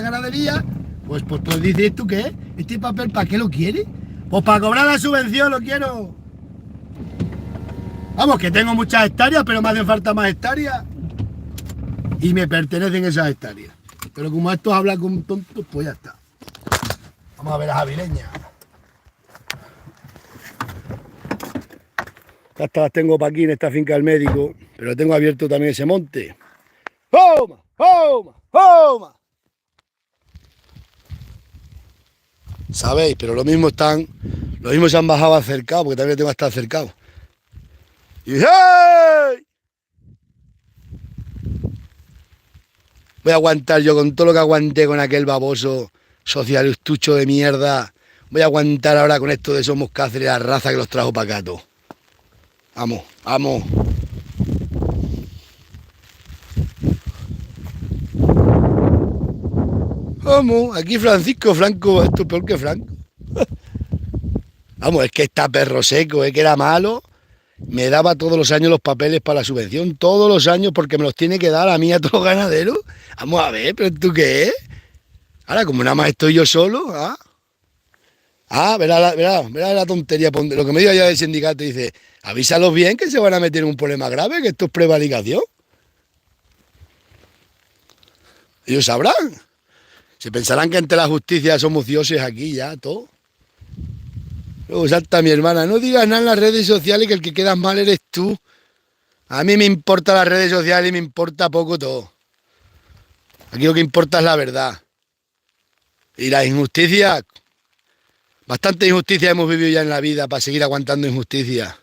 ganadería, pues dices tú qué, este papel ¿para qué lo quiere? Pues para cobrar la subvención lo quiero. Vamos, que tengo muchas hectáreas, pero me hacen falta más hectáreas. Y me pertenecen esas hectáreas. Pero como estos hablan con tontos, pues ya está. Vamos a ver a Javileña. Hasta las tengo para aquí en esta finca del médico, pero tengo abierto también ese monte. ¡Homa! ¡Homa! ¡Homa! Sabéis, pero lo mismo se han bajado acercados, porque también tengo que estar acercado. Y ¡hey! Voy a aguantar yo con todo lo que aguanté con aquel baboso socialistucho de mierda. Voy a aguantar ahora con esto de Somos Cáceres, la raza que los trajo para acá todo. Vamos, vamos. Vamos, aquí Francisco Franco, esto es peor que Franco. Vamos, es que está perro seco, que era malo. Me daba todos los años los papeles para la subvención, todos los años, porque me los tiene que dar a mí, a todos los ganaderos. Vamos a ver, ¿pero tú qué es? Ahora, como nada más estoy yo solo, verá la tontería. Lo que me diga ya del sindicato, dice, avísalos bien que se van a meter en un problema grave, que esto es prevaricación. Ellos sabrán. Se pensarán que ante la justicia somos dioses aquí ya, todo. Luego salta mi hermana, no digas nada en las redes sociales que el que quedas mal eres tú. A mí me importan las redes sociales y me importa poco todo. Aquí lo que importa es la verdad. Y la injusticia, bastante injusticia hemos vivido ya en la vida para seguir aguantando injusticia.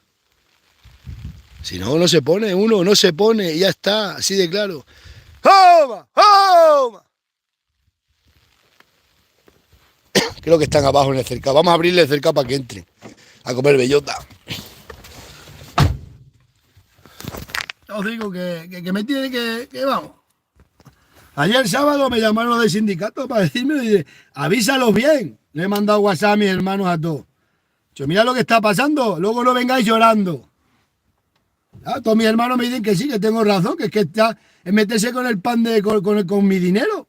Si no, no se pone uno, no se pone y ya está, así de claro. ¡Homa! ¡Homa! Creo que están abajo en el cercado. Vamos a abrirle el cercado para que entren a comer bellota. Os digo que me tiene que vamos. Ayer sábado me llamaron los del sindicato para decirme, dice, avísalos bien. Le he mandado WhatsApp a mis hermanos a todos. Yo, mira lo que está pasando, luego no vengáis llorando. Todos mis hermanos me dicen que sí, que tengo razón, que es que está en meterse con el pan con mi dinero.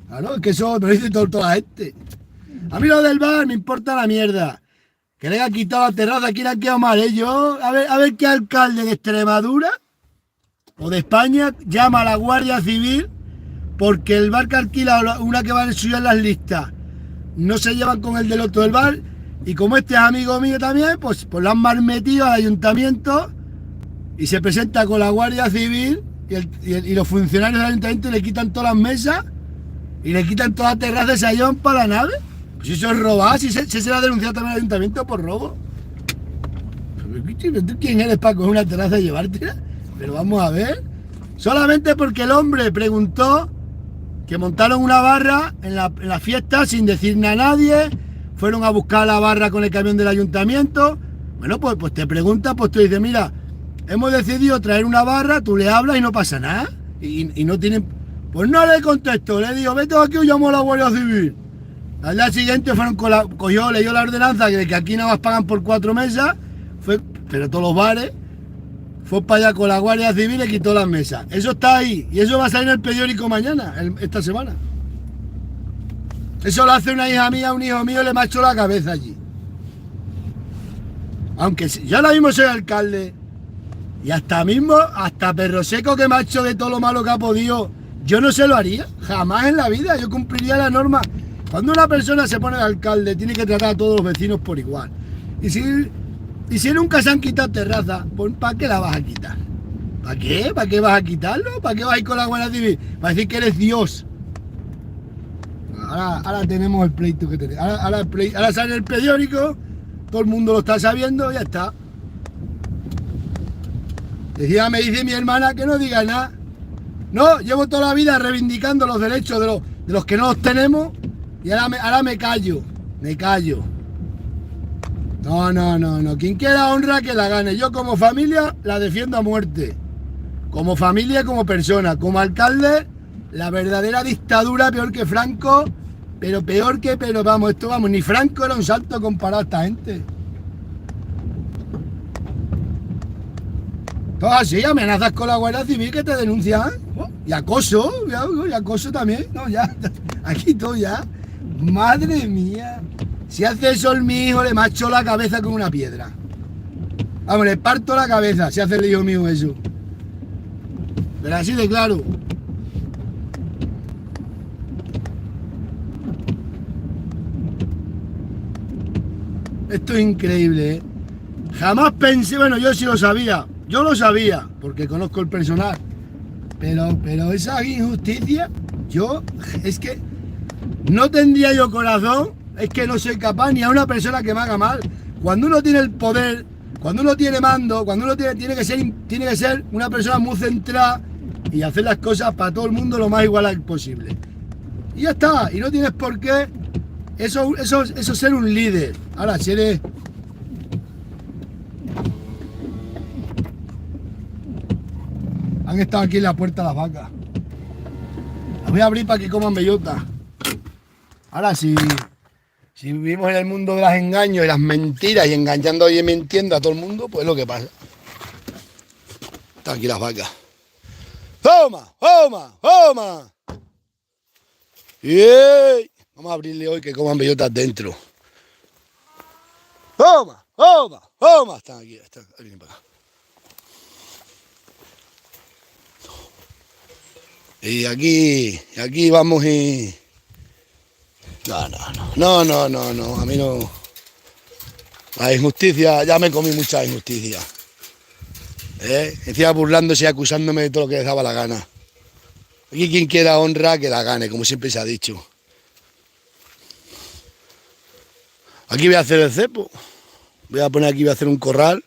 Claro, es que eso me lo dice toda la gente. A mí lo del bar me importa la mierda. Que le haya quitado la terraza, ¿quién ha quedado mal? Yo, a ver qué alcalde de Extremadura o de España llama a la Guardia Civil porque el bar que alquila una que va a subir en las listas no se llevan con el del otro del bar, y como este es amigo mío también, pues lo han mal metido al ayuntamiento y se presenta con la Guardia Civil y los funcionarios del ayuntamiento le quitan todas las mesas y le quitan toda la terraza y se llevan para la nave. Pues eso es robar, si se la ha denunciado también al ayuntamiento por robo. ¿Tú quién eres para coger una terraza y llevártela? Pero vamos a ver. Solamente porque el hombre preguntó que montaron una barra en la fiesta sin decirle a nadie, fueron a buscar la barra con el camión del ayuntamiento. Bueno, pues te pregunta, pues tú dices, mira, hemos decidido traer una barra, tú le hablas y no pasa nada. Y no tienen... Pues no le contesto, le digo, vete aquí o llamo a la Guardia Civil. Al día siguiente leyó la ordenanza de que aquí nada más pagan por 4 mesas, pero todos los bares, fue para allá con la Guardia Civil y quitó las mesas. Eso está ahí, y eso va a salir en el periódico mañana, esta semana. Eso lo hace una hija mía, un hijo mío, le macho la cabeza allí. Aunque yo ahora mismo soy alcalde, y hasta perro seco que macho de todo lo malo que ha podido, yo no se lo haría, jamás en la vida, yo cumpliría la norma. Cuando una persona se pone de alcalde, tiene que tratar a todos los vecinos por igual. Y si nunca se han quitado terrazas, pues ¿para qué la vas a quitar? ¿Para qué? ¿Para qué vas a quitarlo? ¿Para qué vas a ir con la Guardia Civil? Para decir que eres Dios. Ahora tenemos el pleito que tenemos. Ahora sale el periódico, todo el mundo lo está sabiendo, ya está. Me dice mi hermana que no diga nada. No, llevo toda la vida reivindicando los derechos de los que no los tenemos y ahora me callo. No. Quien quiera honra que la gane. Yo como familia la defiendo a muerte. Como familia y como persona. Como alcalde, la verdadera dictadura, peor que Franco, pero vamos, ni Franco era un salto comparado a esta gente. Todo así, amenazas con la Guardia Civil que te denuncian. Y acoso también. No, ya, aquí todo ya. Madre mía. Si hace eso el mi hijo, le macho la cabeza con una piedra. Vamos, le parto la cabeza si hace el hijo mío eso. Pero así de claro. Esto es increíble, ¿eh? Jamás pensé, bueno, yo sí lo sabía. Yo lo sabía, porque conozco el personal. Pero esa injusticia, es que no tendría yo corazón, es que no soy capaz ni a una persona que me haga mal. Cuando uno tiene el poder, cuando uno tiene mando, cuando uno tiene que ser una persona muy centrada y hacer las cosas para todo el mundo lo más igual posible. Y ya está, y no tienes por qué eso ser un líder. Ahora, si eres... Han estado aquí en la puerta las vacas. Las voy a abrir para que coman bellota. Ahora, si vivimos en el mundo de los engaños y las mentiras y engañando y mintiendo a todo el mundo, pues es lo que pasa. Están aquí las vacas. ¡Toma! ¡Yey! Vamos a abrirle hoy que coman bellotas dentro. ¡Toma! Están aquí, vienen para acá. Y aquí vamos y... No, a mí no... La injusticia, ya me comí mucha injusticia. Encima burlándose y acusándome de todo lo que les daba la gana. Aquí quien quiera honra, que la gane, como siempre se ha dicho. Aquí voy a hacer el cepo. Voy a poner aquí, voy a hacer un corral.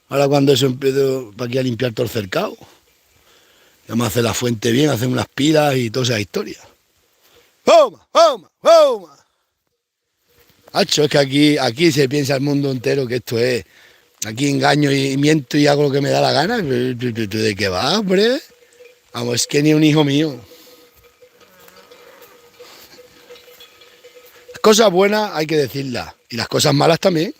Ahora cuando eso empiezo para aquí a limpiar todo el cercado. Vamos a hacer la fuente bien, hacer unas pilas y toda esa historia. ¡Toma! Hacho, es que aquí se piensa el mundo entero que esto es... Aquí engaño y miento y hago lo que me da la gana. ¿Tú de qué vas, hombre? Vamos, es que ni un hijo mío. Las cosas buenas hay que decirlas. Y las cosas malas también.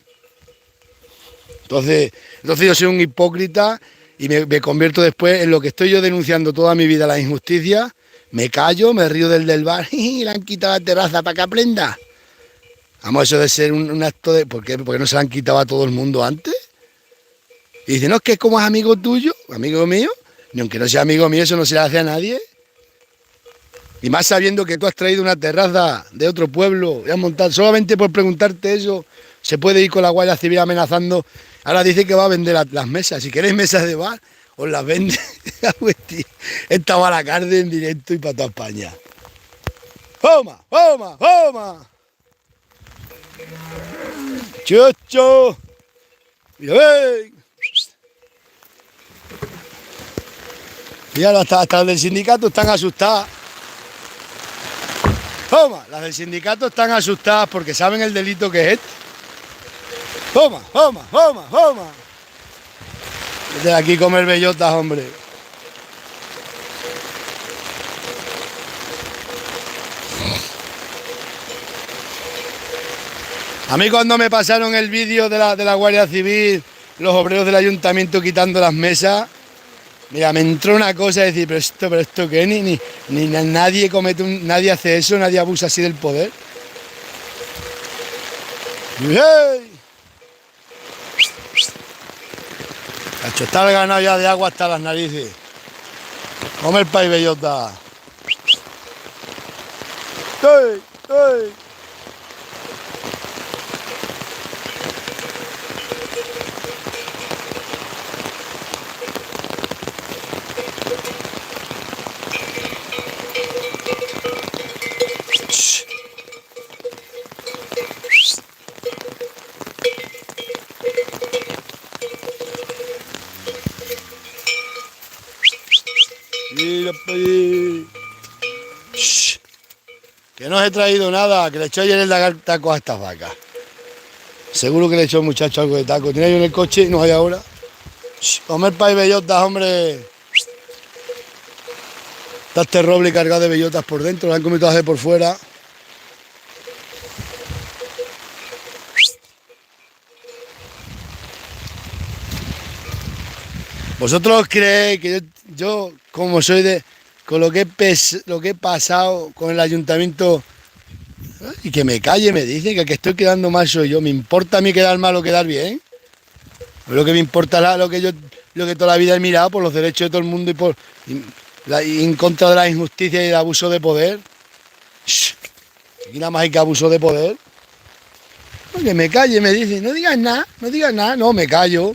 Entonces yo soy un hipócrita y me convierto después en lo que estoy yo denunciando toda mi vida, la injusticia. Me callo, me río del bar y le han quitado la terraza para que aprenda. Vamos, eso de ser un acto de... ¿Por qué? ¿Porque no se la han quitado a todo el mundo antes? Y dice, no, es que como es amigo tuyo, amigo mío, ni aunque no sea amigo mío, eso no se le hace a nadie. Y más sabiendo que tú has traído una terraza de otro pueblo y has montado, solamente por preguntarte eso, se puede ir con la Guardia Civil amenazando. Ahora dice que va a vender las mesas. Si queréis mesas de bar, os las vende. Esta va a la carne en directo y para toda España. ¡Toma! ¡Chucho! ¡Mira, ven! Mira, hasta las del sindicato están asustadas. Toma, las del sindicato están asustadas porque saben el delito que es este. Toma. Vete de aquí comer bellotas, hombre. A mí cuando me pasaron el vídeo de la Guardia Civil, los obreros del ayuntamiento quitando las mesas, mira, me entró una cosa de decir, pero esto qué, ni nadie comete nadie hace eso, nadie abusa así del poder. ¡Hey! Cacho, está el ganado ya de agua hasta las narices. Come el país bellota. ¡Hey! ¡Hey! Mira, shh, que no os he traído nada, que le echó ayer el taco a estas vacas. Seguro que le echó el muchacho algo de taco. Tiene yo en el coche y no hay ahora. Shh, comer país bellotas, hombre. Está este roble cargado de bellotas por dentro, lo han comido todas de por fuera. ¿Vosotros creéis que yo como soy con lo que he pasado con el ayuntamiento, y que me calle, me dicen que el que estoy quedando mal soy yo? ¿Me importa a mí quedar mal o quedar bien? Lo que me importa lo que toda la vida he mirado por los derechos de todo el mundo y en contra de la injusticia y el abuso de poder. Shh, aquí nada más hay que abuso de poder. Que me calle, me dicen, no digas nada, no, me callo.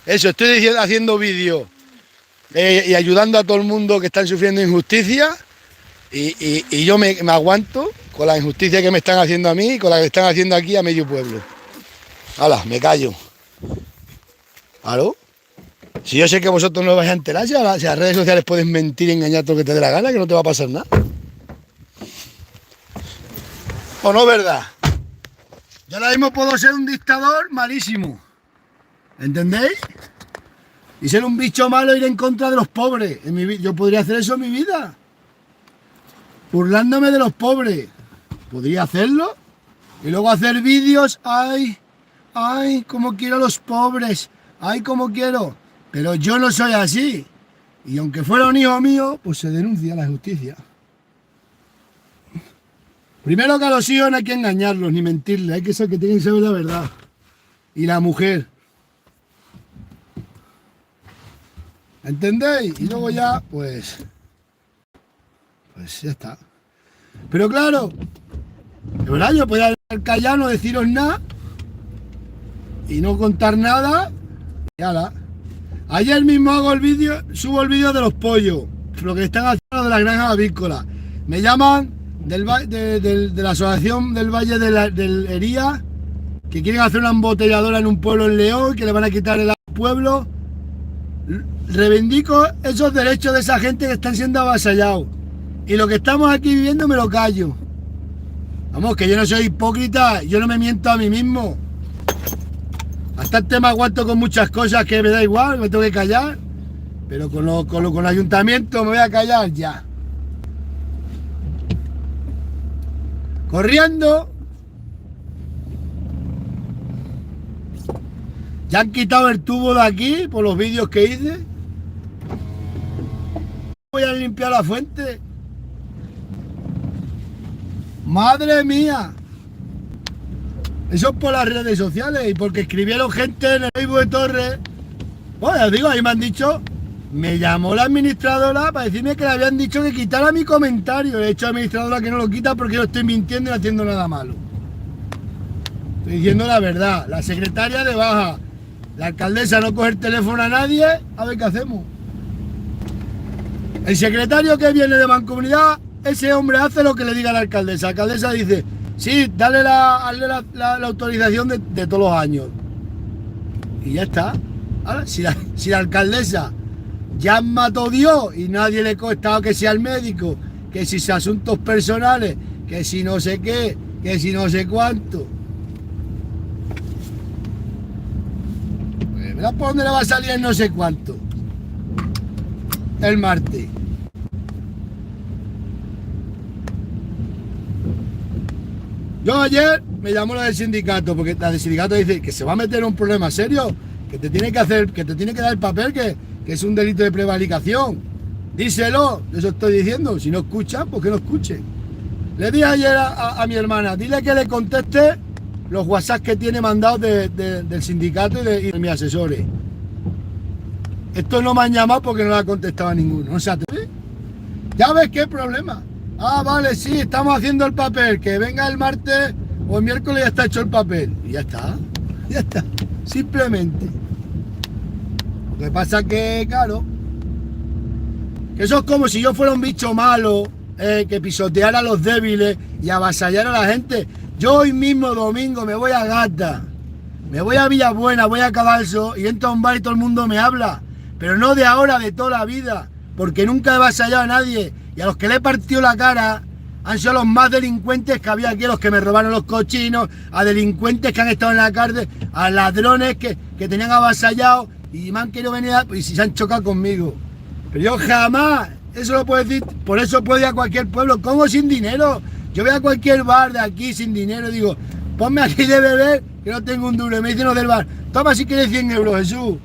Eso, estoy haciendo vídeos y ayudando a todo el mundo que están sufriendo injusticia y yo me aguanto con la injusticia que me están haciendo a mí y con la que están haciendo aquí a medio pueblo. Hala, me callo. ¿Aló? Si yo sé que vosotros no vais a enterar, si las redes sociales pueden mentir y engañar todo lo que te dé la gana, que no te va a pasar nada. ¿O no, verdad? Yo ahora mismo puedo ser un dictador malísimo. ¿Entendéis? Y ser un bicho malo e ir en contra de los pobres. Yo podría hacer eso en mi vida. Burlándome de los pobres. Podría hacerlo. Y luego hacer vídeos. Ay, cómo quiero a los pobres. Ay, cómo quiero. Pero yo no soy así. Y aunque fuera un hijo mío, pues se denuncia la justicia. Primero que a los hijos no hay que engañarlos ni mentirles. Hay que ser que tienen que saber la verdad. Y la mujer. ¿Entendéis? Y luego ya, pues ya está. Pero claro, de verdad yo podía haber callado, no deciros nada y no contar nada. Y ala. Ayer mismo subo el vídeo de los pollos, lo que están haciendo de las granjas avícolas. Me llaman de la asociación del Valle del Hería, que quieren hacer una embotelladora en un pueblo en León, que le van a quitar el agua al pueblo. Reivindico esos derechos de esa gente que están siendo avasallados. Y lo que estamos aquí viviendo me lo callo. Vamos, que yo no soy hipócrita, yo no me miento a mí mismo. Bastante me aguanto con muchas cosas que me da igual, me tengo que callar. Pero con el ayuntamiento me voy a callar ya. Corriendo. Ya han quitado el tubo de aquí por los vídeos que hice. Voy a limpiar la fuente. Madre mía. Eso es por las redes sociales y porque escribieron gente en el Facebook de Torres. Bueno, os digo, ahí me han dicho, me llamó la administradora para decirme que le habían dicho que quitara mi comentario. He hecho a la administradora que no lo quita porque yo estoy mintiendo y no haciendo nada malo. Estoy diciendo la verdad. La secretaria de baja, la alcaldesa no coge el teléfono a nadie, a ver qué hacemos. El secretario que viene de Mancomunidad, ese hombre hace lo que le diga la alcaldesa. La alcaldesa dice, sí, dale la autorización de todos los años. Y ya está. Ahora, si la alcaldesa ya mató Dios y nadie le costaba que sea el médico, que si sea asuntos personales, que si no sé qué, que si no sé cuánto. Pues, ¿por dónde le va a salir el no sé cuánto? El martes. Yo ayer me llamó la del sindicato, porque la del sindicato dice que se va a meter en un problema serio, que te tiene que hacer, que te tiene que dar el papel, que es un delito de prevaricación. Díselo, eso estoy diciendo. Si no escuchan, pues que no escuchen. Le dije ayer a mi hermana, dile que le conteste los WhatsApp que tiene mandados del sindicato y de mis asesores. Estos no me han llamado porque no le ha contestado a ninguno. O sea, ya ves qué problema. Ah, vale, sí, estamos haciendo el papel. Que venga el martes o el miércoles ya está hecho el papel. Y ya está. Ya está. Simplemente. Lo que pasa que, claro, que eso es como si yo fuera un bicho malo, que pisoteara a los débiles y avasallara a la gente. Yo hoy mismo, domingo, me voy a Gata, me voy a Villabuena, voy a Cabalso y entro a un bar y todo el mundo me habla. Pero no de ahora, de toda la vida, porque nunca he avasallado a nadie. Y a los que le he partido la cara han sido los más delincuentes que había aquí, los que me robaron los cochinos, a delincuentes que han estado en la cárcel, a ladrones que tenían avasallados y me han querido venir y se han chocado conmigo. Pero yo jamás, eso lo puedo decir, por eso puedo ir a cualquier pueblo, como sin dinero. Yo voy a cualquier bar de aquí sin dinero y digo, ponme aquí de beber que no tengo un duro. Y me dicen los del bar, toma si quieres 100 euros, Jesús.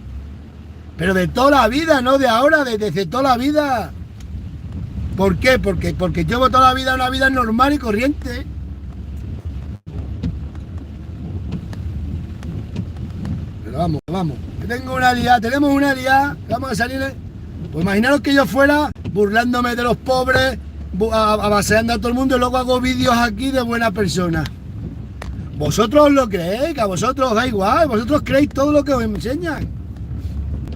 Pero de toda la vida, no de ahora, desde toda la vida. ¿Por qué? Porque llevo toda la vida una vida normal y corriente. Pero vamos. Que tengo una liada, tenemos una liada, vamos a salir. Pues imaginaros que yo fuera burlándome de los pobres, avasalando a todo el mundo y luego hago vídeos aquí de buena persona. Vosotros os lo creéis, que a vosotros os da igual, vosotros creéis todo lo que os enseñan.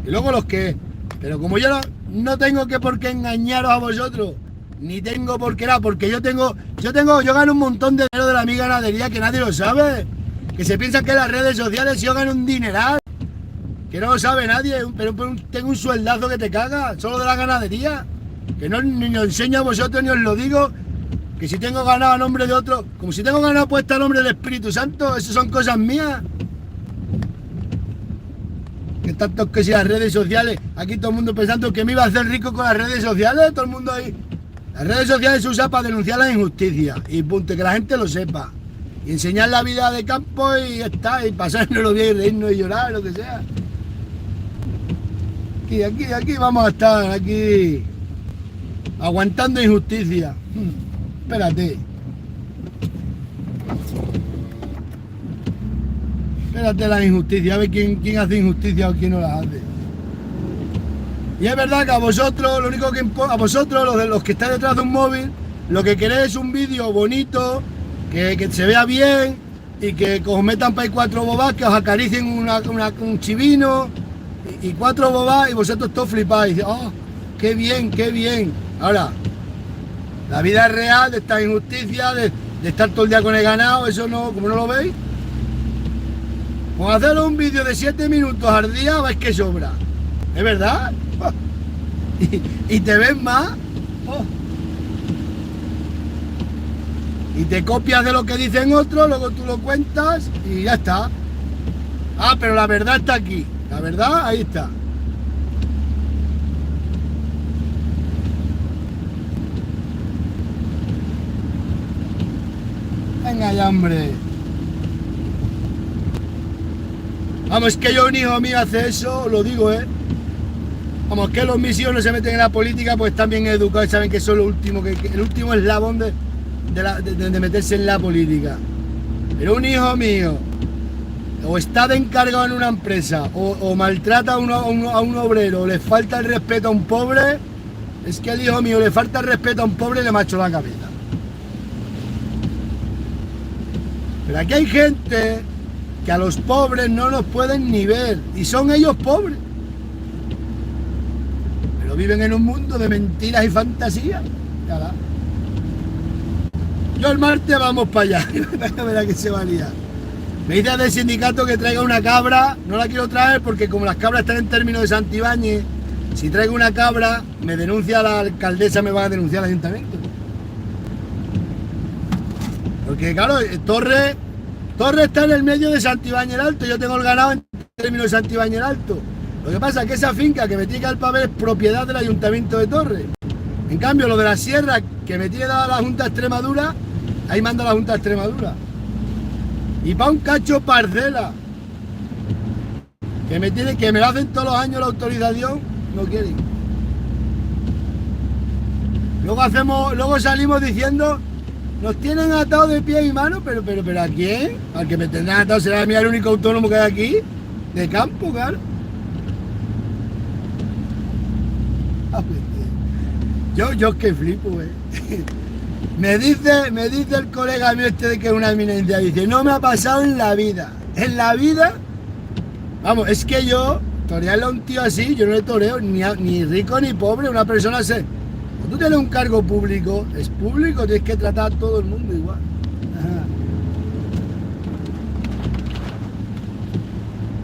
Y luego los que... Pero como yo no tengo que por qué engañaros a vosotros, ni tengo por qué nada, porque yo gano un montón de dinero de la mi ganadería que nadie lo sabe. Que se piensan que en las redes sociales yo gano un dineral. Que no lo sabe nadie, pero tengo un sueldazo que te caga, solo de la ganadería. Que no ni lo enseño a vosotros ni os lo digo. Que si tengo ganado a nombre de otro, como si tengo ganado puesta a nombre del Espíritu Santo, eso son cosas mías. Que tanto que si las redes sociales, aquí todo el mundo pensando que me iba a hacer rico con las redes sociales, todo el mundo ahí. Las redes sociales se usan para denunciar las injusticias y punto, que la gente lo sepa. Y enseñar la vida de campo y ya está, y pasárnoslo bien, reírnos y llorar, lo que sea. Aquí vamos a estar, aquí, aguantando injusticia. Espérate. Espérate la injusticia, a ver quién hace injusticia o quién no la hace. Y es verdad que a vosotros, lo único que importa, a vosotros, los que estáis detrás de un móvil, lo que queréis es un vídeo bonito, que se vea bien y que os metan para ahí 4 bobas, que os acaricien un chivino y 4 bobas y vosotros todos flipáis. ¡Oh, qué bien, qué bien! Ahora, la vida real de esta injusticia, de estar todo el día con el ganado, eso no, como no lo veis. Con hacer un vídeo de 7 minutos al día vais que sobra. ¿Es verdad? Y te ves más. Y te copias de lo que dicen otros, luego tú lo cuentas y ya está. Ah, pero la verdad está aquí. La verdad, ahí está. Venga ya, hombre. Vamos, es que yo un hijo mío hace eso, lo digo, Vamos, que los mis hijos no se meten en la política, pues están bien educados y saben que eso es lo último, que el último eslabón de meterse en la política. Pero un hijo mío, o está de encargado en una empresa, o maltrata a un obrero, o le falta el respeto a un pobre, es que el hijo mío le falta el respeto a un pobre y le macho la cabeza. Pero aquí hay gente que a los pobres no los pueden ni ver, y son ellos pobres. Pero viven en un mundo de mentiras y fantasías. Yo el martes vamos para allá, verá que se va a liar. Me dice del sindicato que traiga una cabra, no la quiero traer porque como las cabras están en términos de Santibáñez, si traigo una cabra, me denuncia la alcaldesa, me va a denunciar al ayuntamiento. Porque claro, Torre está en el medio de Santibáñez el Alto, yo tengo el ganado en términos de Santibáñez el Alto. Lo que pasa es que esa finca que me tiene que dar el papel es propiedad del ayuntamiento de Torre. En cambio, lo de la sierra que me tiene dada la Junta de Extremadura, ahí manda la Junta de Extremadura. Y para un cacho parcela. Que me lo hacen todos los años la autorización, no quieren. Luego salimos diciendo, nos tienen atados de pie y mano, pero ¿a quién? Al que me tendrán atado será a mí el único autónomo que hay aquí, de campo, claro. Yo es que flipo, Me dice el colega mío este de que es una eminencia, dice, no me ha pasado en la vida. En la vida, vamos, es que yo, torearle a un tío así, yo no le toreo ni rico ni pobre, una persona se... Cuando tú tienes un cargo público, es público, tienes que tratar a todo el mundo igual. Ajá.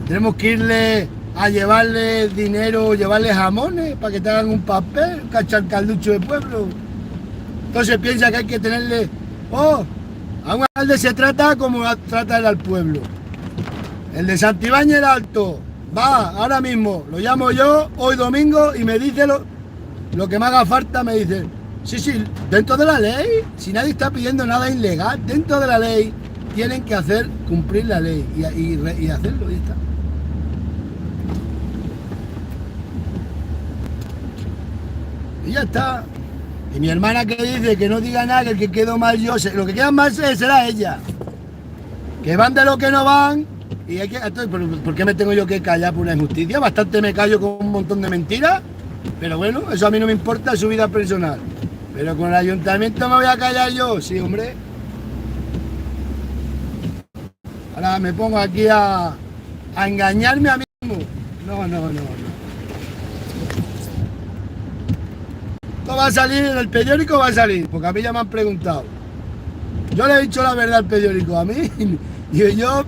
Tenemos que irle a llevarle dinero, llevarle jamones para que te hagan un papel, un cacharcalducho de pueblo. Entonces piensa que hay que tenerle... Oh, a un alcalde se trata como trata él al pueblo. El de Santibáñez el Alto, va, ahora mismo, lo llamo yo, hoy domingo, y me dice lo que me haga falta, me dice, sí, dentro de la ley, si nadie está pidiendo nada ilegal, dentro de la ley, tienen que cumplir la ley y hacerlo, y está. Y ya está. Y mi hermana que dice que no diga nada, que el que quedó mal yo, lo que queda mal será ella. Que van de lo que no van, y hay que... Entonces, ¿por qué me tengo yo que callar por una injusticia? Bastante me callo con un montón de mentiras, pero bueno, eso a mí no me importa, es su vida personal. Pero con el ayuntamiento me voy a callar yo, sí, hombre. Ahora me pongo aquí a engañarme a mí mismo. No. Esto va a salir, en el periódico va a salir, porque a mí ya me han preguntado. Yo le he dicho la verdad al periódico, a mí. Y yo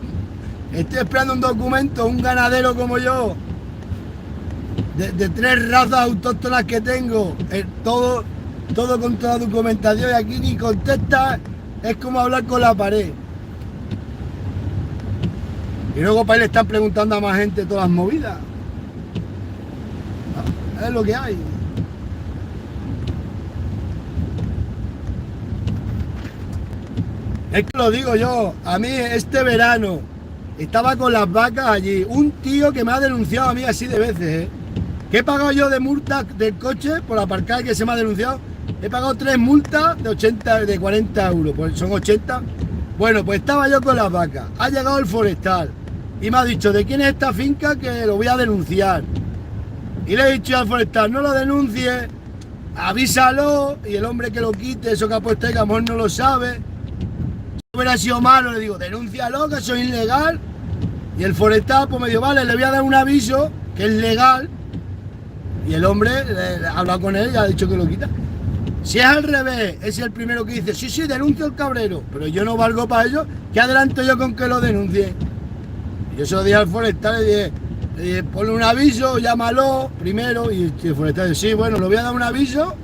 estoy esperando un documento, un ganadero como yo, de 3 razas autóctonas que tengo, todo con toda la documentación, y aquí ni contesta, es como hablar con la pared. Y luego para ahí le están preguntando a más gente todas las movidas. Es lo que hay. Es que lo digo yo, a mí este verano estaba con las vacas allí, un tío que me ha denunciado a mí así de veces, que he pagado yo de multa del coche por aparcar, que se me ha denunciado, he pagado 3 multas de 40 euros, pues son 80. Bueno, pues estaba yo con las vacas, ha llegado el forestal y me ha dicho, ¿de quién es esta finca? Que lo voy a denunciar. Y le he dicho al forestal, no lo denuncie, avísalo, y el hombre que lo quite, eso que ha puesto ahí, que a lo mejor no lo sabe. Si hubiera sido malo, le digo, denúncialo, que eso es ilegal. Y el forestal pues me dijo, vale, le voy a dar un aviso, que es legal. Y el hombre ha hablado con él y ha dicho que lo quita. Si es al revés, es el primero que dice, sí, denuncio al cabrero, pero yo no valgo para ello, ¿qué adelanto yo con que lo denuncie? Y yo se lo dije al forestal, le dije, ponle un aviso, llámalo primero, y el forestal dice, sí, bueno, le voy a dar un aviso,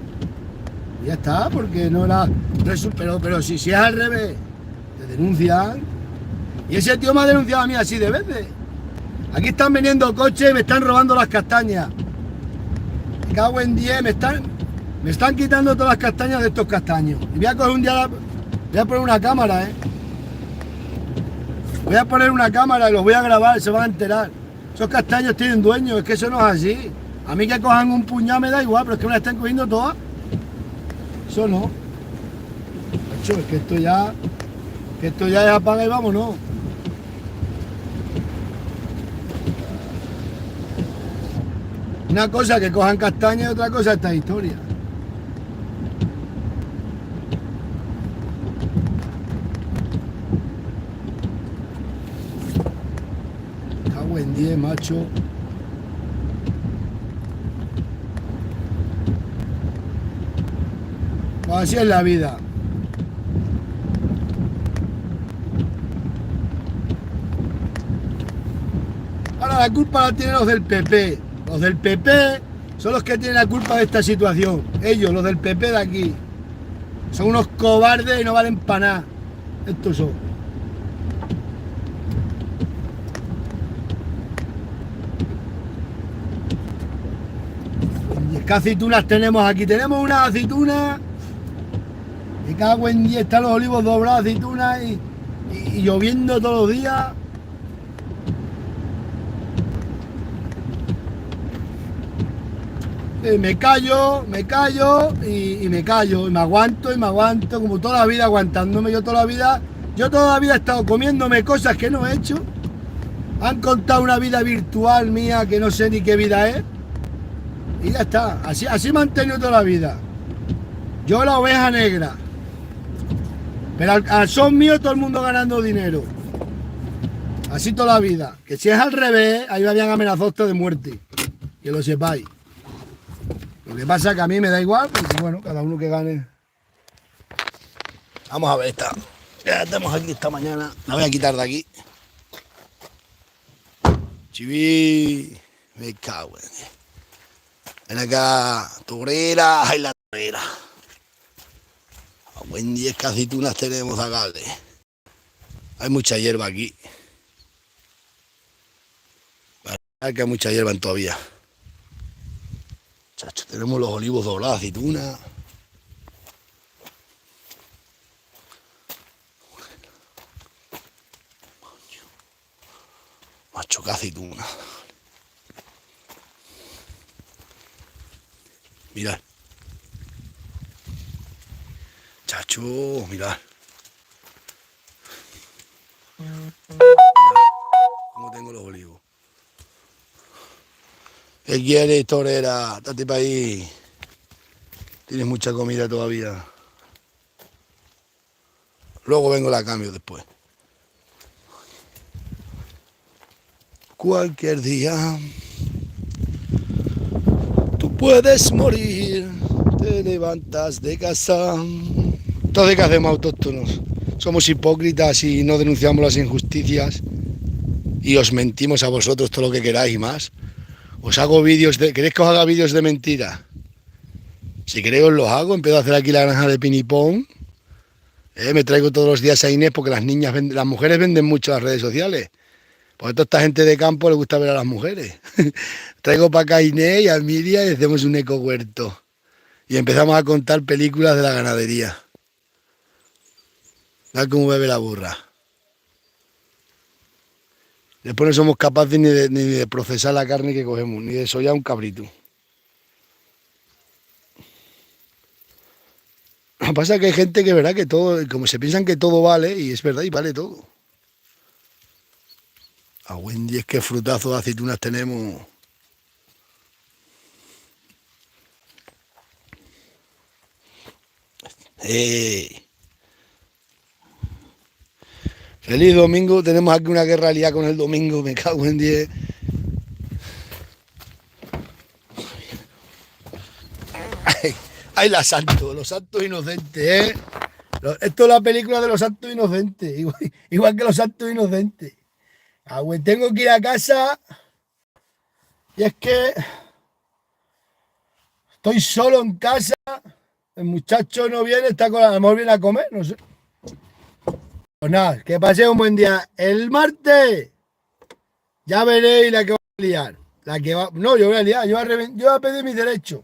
y ya está, porque no era... Pero si es al revés, te denuncian. Y ese tío me ha denunciado a mí así de veces. Aquí están vendiendo coches y me están robando las castañas. Me cago en 10, me están quitando todas las castañas de estos castaños. Y voy a coger un día, voy a poner una cámara, Voy a poner una cámara y los voy a grabar, se van a enterar. Esos castaños tienen dueños, es que eso no es así. A mí que cojan un puñado me da igual, pero es que me la están cogiendo todas. Eso no. De hecho, es que esto ya es apaga y vámonos. Una cosa que cojan castaña y otra cosa esta historia. Cago en 10, macho. Pues así es la vida. Ahora la culpa la tienen los del PP. Los del PP son los que tienen la culpa de esta situación. Ellos, los del PP de aquí. Son unos cobardes y no valen para nada. Estos son. Y ¿qué aceitunas tenemos aquí? Tenemos unas aceitunas. Me cago en 10, están los olivos doblados, aceitunas y lloviendo todos los días. Me callo y me callo, y me aguanto, como toda la vida aguantándome. Yo toda la vida he estado comiéndome cosas que no he hecho. Han contado una vida virtual mía que no sé ni qué vida es. Y ya está, así me han tenido toda la vida. Yo la oveja negra. Pero al son mío todo el mundo ganando dinero. Así toda la vida. Que si es al revés, ahí me habían amenazado de muerte. Que lo sepáis. Lo que pasa es que a mí me da igual, porque bueno, cada uno que gane. Vamos a ver esta. Ya estamos aquí esta mañana. La voy a quitar de aquí. Chiví. Me cago en Dios. Ven acá, torera, ay la torera. A buen 10 aceitunas tenemos acá. Hay mucha hierba aquí. Que hay mucha hierba todavía. Chacho, tenemos los olivos doblados, aceitunas. Macho, que aceituna. Mirad. Chacho, mirad. Mirad cómo tengo los olivos. ¿Qué quieres, torera? Date para ahí. Tienes mucha comida todavía. Luego vengo la cambio después. Cualquier día tú puedes morir. Te levantas de casa. Entonces, ¿qué hacemos autóctonos? Somos hipócritas y no denunciamos las injusticias y os mentimos a vosotros todo lo que queráis y más. Os hago vídeos de... ¿Queréis que os haga vídeos de mentira? Si queréis os los hago. Empiezo a hacer aquí la granja de pinipón. Me traigo todos los días a Inés porque las mujeres venden mucho en las redes sociales. Porque a toda esta gente de campo le gusta ver a las mujeres. Traigo para acá a Inés y a Miriam y hacemos un ecohuerto. Y empezamos a contar películas de la ganadería. Mirad cómo bebe la burra. Después no somos capaces ni de procesar la carne que cogemos, ni de desollar un cabrito. Lo que pasa es que hay gente que verá que todo, como se piensan que todo vale, y es verdad, y vale todo. A buen 10 qué frutazos de aceitunas tenemos. Feliz domingo, tenemos aquí una guerra liada con el domingo, me cago en 10. Ay, los santos inocentes, ¿eh? Esto es la película de los santos inocentes, igual que los santos inocentes. Ah, güey, tengo que ir a casa y es que estoy solo en casa, el muchacho no viene, está con la... A lo mejor viene a comer, no sé. Pues nada, que paséis un buen día. El martes ya veréis la que va a liar. No, yo voy a liar, yo voy a pedir mis derechos.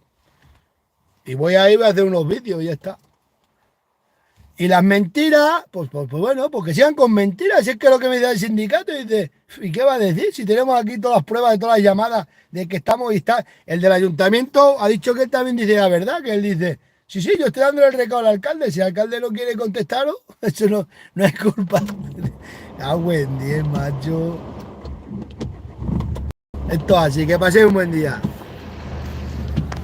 Y voy a ir a hacer unos vídeos y ya está. Y las mentiras, pues bueno, porque sigan con mentiras. Si es que es lo que me dice el sindicato, y dice, ¿y qué va a decir? Si tenemos aquí todas las pruebas de todas las llamadas de que estamos y está. El del ayuntamiento ha dicho que él también dice la verdad, que él dice, sí, yo estoy dándole el recado al alcalde. Si el alcalde no quiere contestaros, eso no es culpa. Ah, buen día, macho. Esto así, que paséis un buen día.